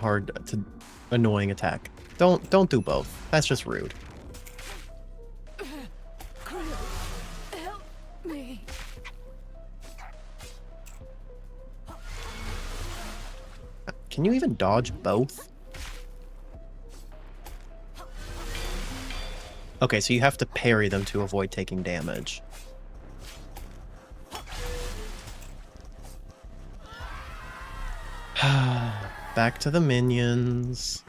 annoying attack. Don't do both. That's just rude. Help me. Can you even dodge both? Okay, so you have to parry them to avoid taking damage. Back to the minions.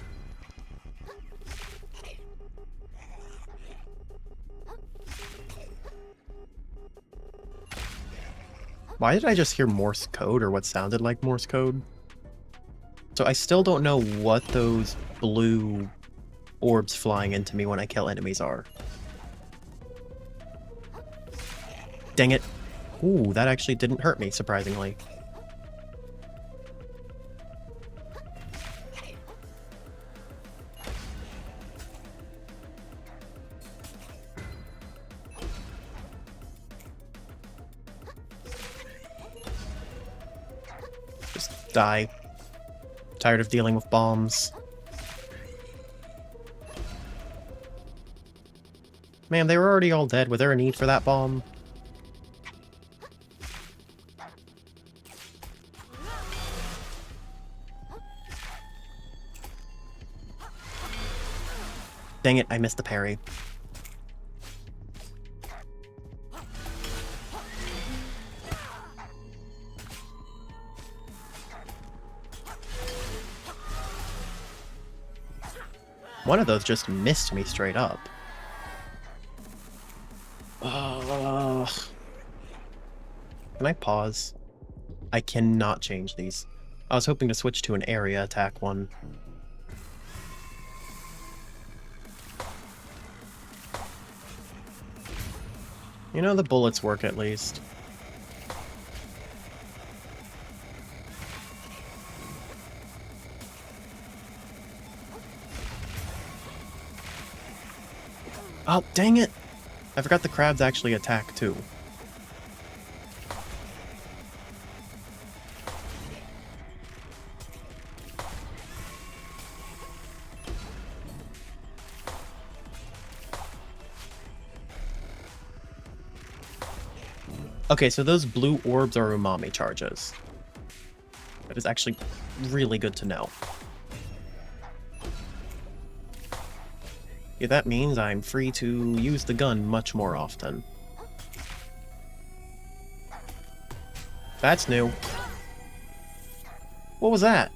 Why did I just hear Morse code, or what sounded like Morse code? So I still don't know what those blue orbs flying into me when I kill enemies are. Dang it. Ooh, that actually didn't hurt me, surprisingly. Just die. Tired of dealing with bombs. Man, they were already all dead. Was there a need for that bomb? Dang it, I missed the parry. One of those just missed me straight up. Ugh. Can I pause? I cannot change these. I was hoping to switch to an area attack one. You know, the bullets work at least. Oh, dang it! I forgot the crabs actually attack too. Okay, so those blue orbs are umami charges. That is actually really good to know. Yeah, that means I'm free to use the gun much more often. That's new. What was that?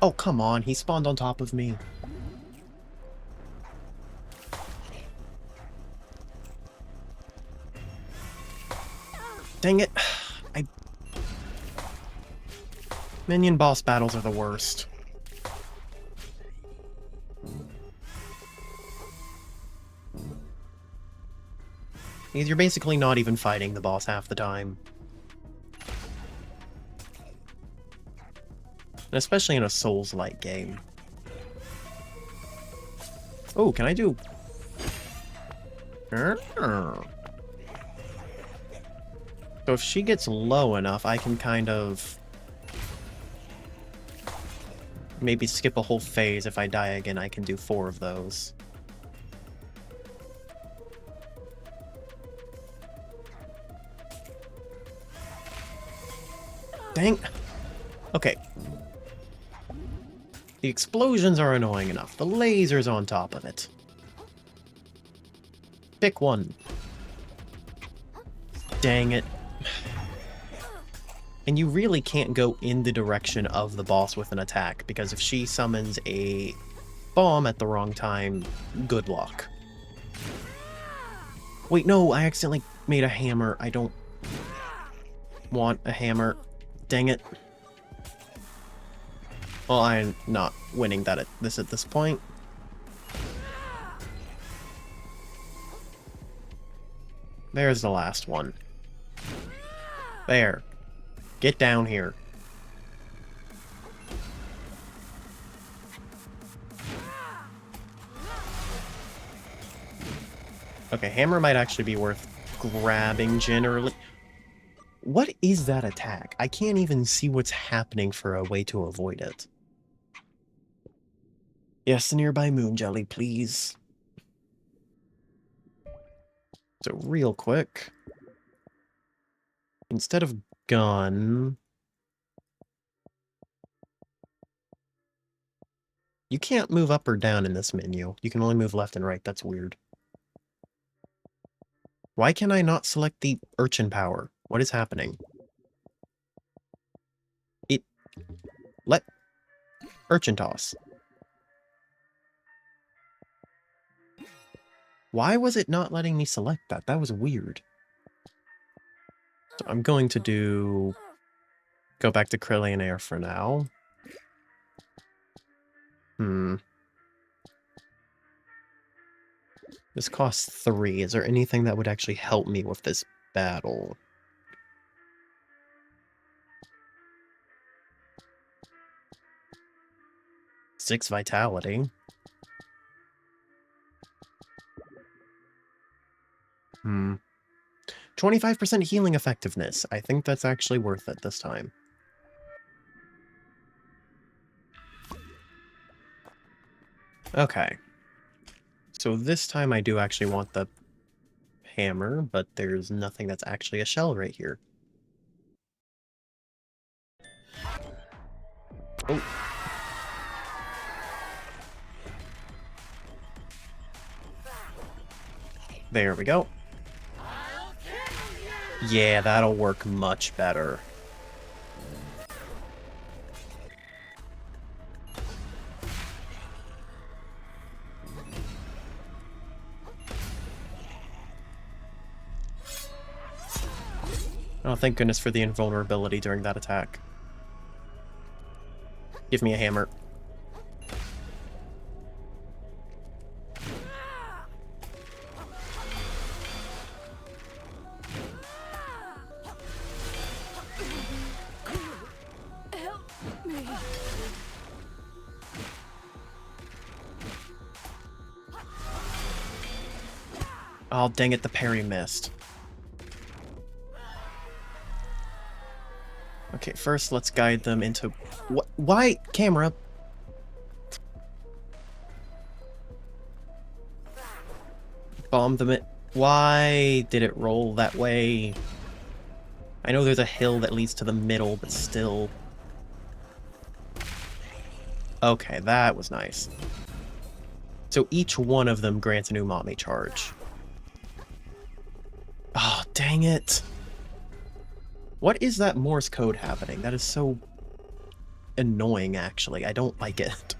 Oh, come on, he spawned on top of me. Dang it. Minion boss battles are the worst. You're basically not even fighting the boss half the time. And especially in a Souls-like game. Oh, can I do... So if she gets low enough, I can kind of... maybe skip a whole phase. If I die again, I can do 4 of those. Dang. Okay. The explosions are annoying enough. The laser's on top of it. Pick one. Dang it. And you really can't go in the direction of the boss with an attack, because if she summons a bomb at the wrong time, good luck. Wait, no, I accidentally made a hammer. I don't want a hammer. Dang it. Well, I'm not winning that at this point. There's the last one. There. Get down here. Okay, hammer might actually be worth grabbing generally. What is that attack? I can't even see what's happening for a way to avoid it. Yes, nearby moon jelly, please. So real quick, instead of gun, you can't move up or down in this menu. You can only move left and right. That's weird. Why can I not select the urchin power? What is happening? Let urchin toss. Why was it not letting me select that? That was weird. So I'm going to go back to Krillian Air for now. This costs 3. Is there anything that would actually help me with this battle? Six vitality. 25% healing effectiveness. I think that's actually worth it this time. Okay. So this time I do actually want the hammer, but there's nothing that's actually a shell right here. Oh. There we go. Yeah, that'll work much better. Oh, thank goodness for the invulnerability during that attack. Give me a hammer. Help me. Oh, dang it, the parry missed. Okay, first let's guide them into... What? Why? Camera? Bomb them it. Why did it roll that way? I know there's a hill that leads to the middle, but still... Okay, that was nice. So each one of them grants an umami charge. Oh, dang it. What is that Morse code happening? That is so annoying, actually. I don't like it.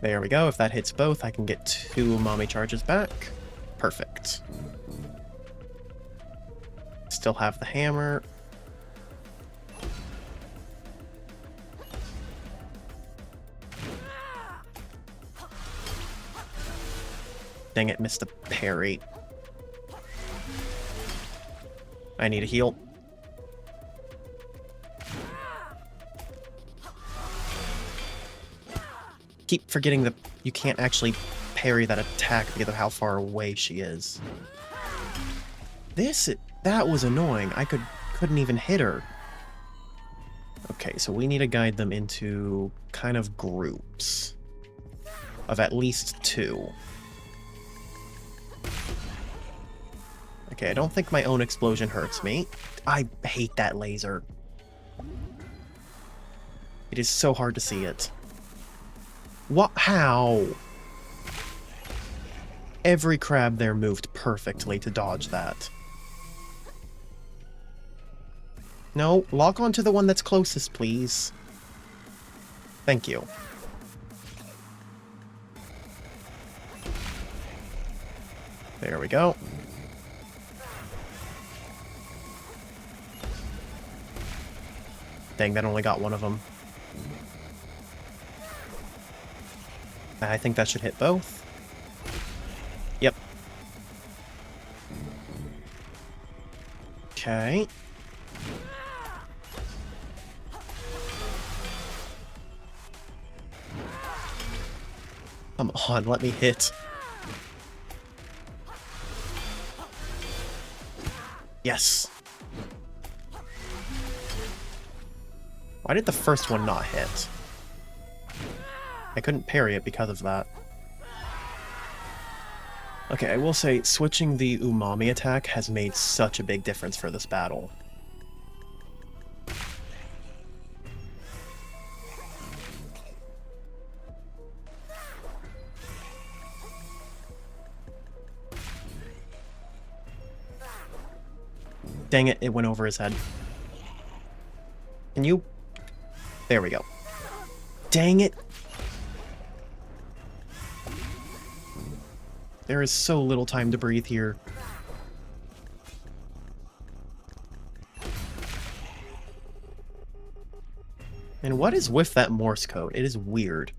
There we go. If that hits both, I can get 2 umami charges back. Perfect. Still have the hammer. Dang it, missed the parry. I need a heal. Keep forgetting that you can't actually parry that attack because of how far away she is. That was annoying. I couldn't even hit her. Okay, so we need to guide them into kind of groups of at least 2. Okay, I don't think my own explosion hurts me. I hate that laser. It is so hard to see it. What? How? Every crab there moved perfectly to dodge that. No, lock onto the one that's closest, please. Thank you. There we go. Dang, that only got one of them. I think that should hit both. Yep. Okay. Come on, let me hit. Yes. Why did the first one not hit? I couldn't parry it because of that. Okay, I will say, switching the umami attack has made such a big difference for this battle. Dang it, it went over his head. Can you... There we go. Dang it! There is so little time to breathe here. And what is with that Morse code? It is weird.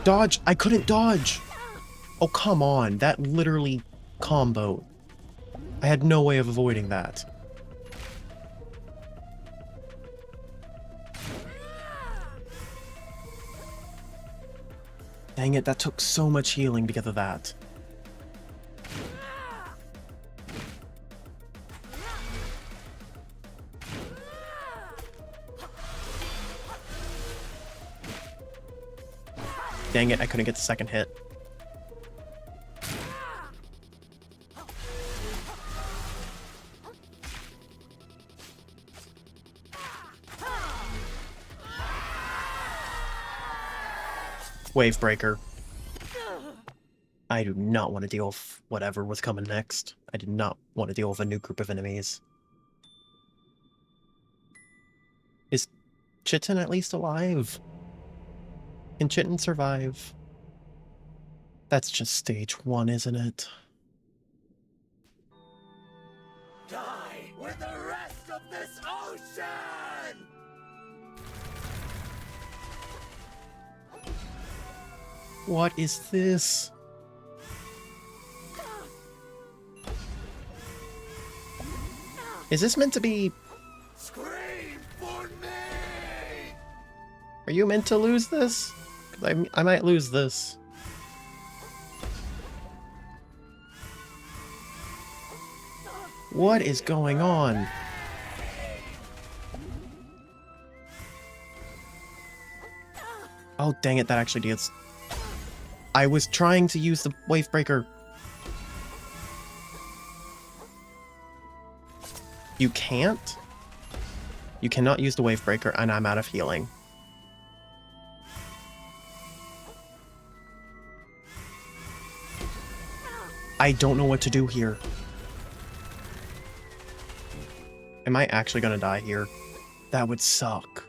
Dodge! I couldn't dodge! Oh, come on. That literally comboed. I had no way of avoiding that. Dang it, that took so much healing because of that. Dang it, I couldn't get the second hit. Wave breaker. I do not want to deal with whatever was coming next. I did not want to deal with a new group of enemies. Is Chitin at least alive? Can Chitin survive? That's just stage 1, isn't it? Die with the rest of this ocean! What is this? Is this meant to be... Scream for me! Are you meant to lose this? 'Cause I might lose this. What is going on? Oh, dang it, that actually deals. I was trying to use the wave breaker. You can't? You cannot use the wave breaker, and I'm out of healing. I don't know what to do here. Am I actually gonna die here? That would suck.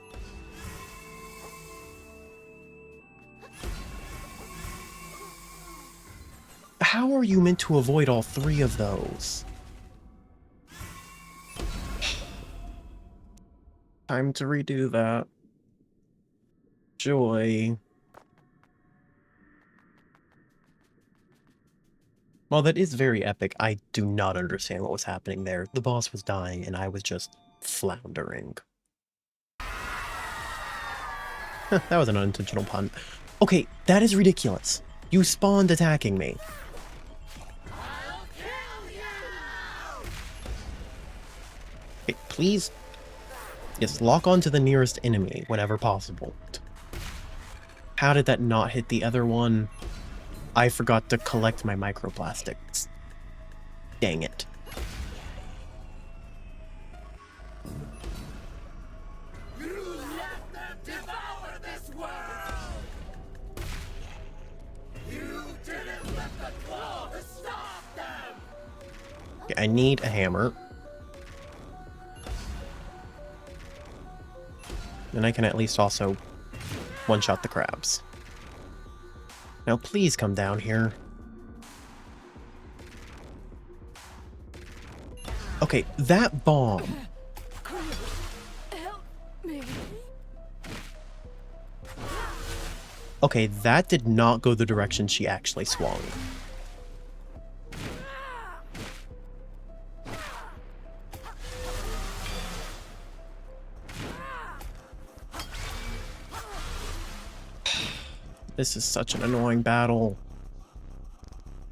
How are you meant to avoid all three of those? Time to redo that. Joy. While that is very epic, I do not understand what was happening there. The boss was dying, and I was just floundering. That was an unintentional pun. Okay, that is ridiculous. You spawned attacking me. Okay, please. Yes, lock onto the nearest enemy whenever possible. How did that not hit the other one? I forgot to collect my microplastics. Dang it. You let them devour this world! You didn't let the claw to stop them! Okay, I need a hammer. Then I can at least also one-shot the crabs. Now please come down here. Okay, that bomb. Help me. Okay, that did not go the direction she actually swung. This is such an annoying battle.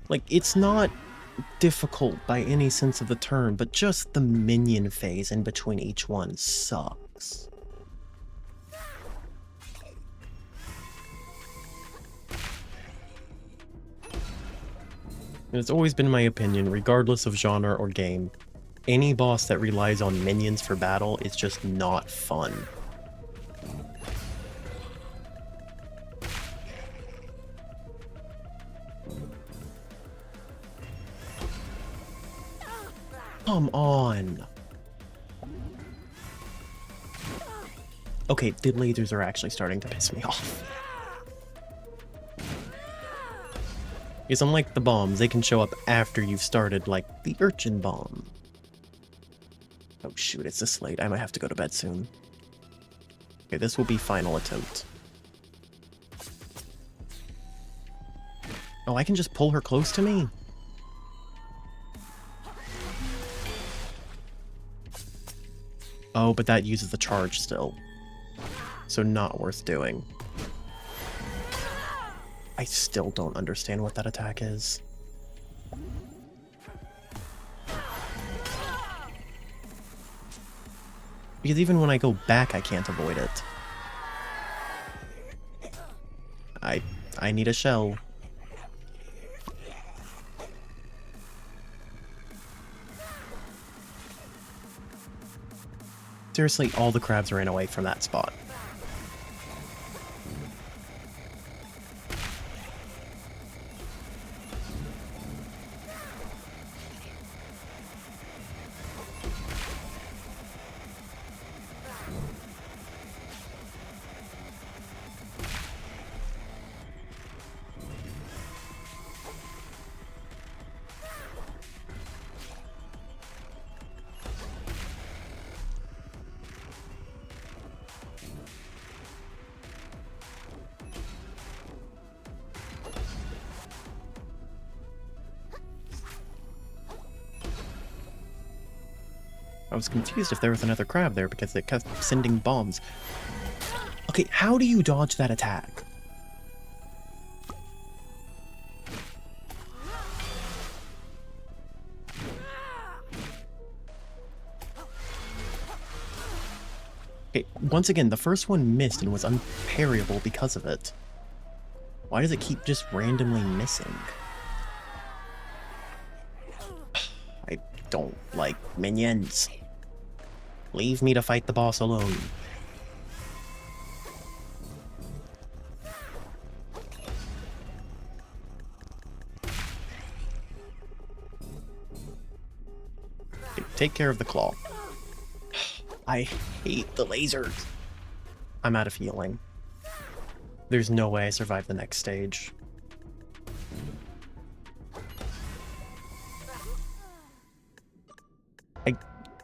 Like, it's not difficult by any sense of the term, but just the minion phase in between each one sucks. And it's always been my opinion, regardless of genre or game, any boss that relies on minions for battle is just not fun. Come on. Okay, the lasers are actually starting to piss me off. Because unlike the bombs, they can show up after you've started, like the urchin bomb. Oh shoot, it's this late. I might have to go to bed soon. Okay, this will be final attempt. Oh, I can just pull her close to me? Oh, but that uses the charge still. So not worth doing. I still don't understand what that attack is. Because even when I go back, I can't avoid it. I need a shell. Seriously, all the crabs ran away from that spot. I was confused if there was another crab there because it kept sending bombs. Okay, how do you dodge that attack? Okay, once again, the first one missed and was unparryable because of it. Why does it keep just randomly missing? I don't like minions. Leave me to fight the boss alone. Okay, take care of the claw. I hate the lasers. I'm out of healing. There's no way I survive the next stage.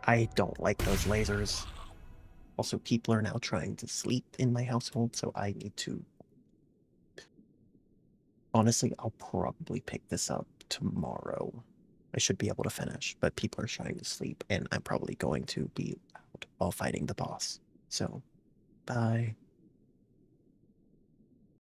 I don't like those lasers. Also, people are now trying to sleep in my household, so I need to... Honestly, I'll probably pick this up tomorrow. I should be able to finish, but people are trying to sleep, and I'm probably going to be out while fighting the boss. So, bye.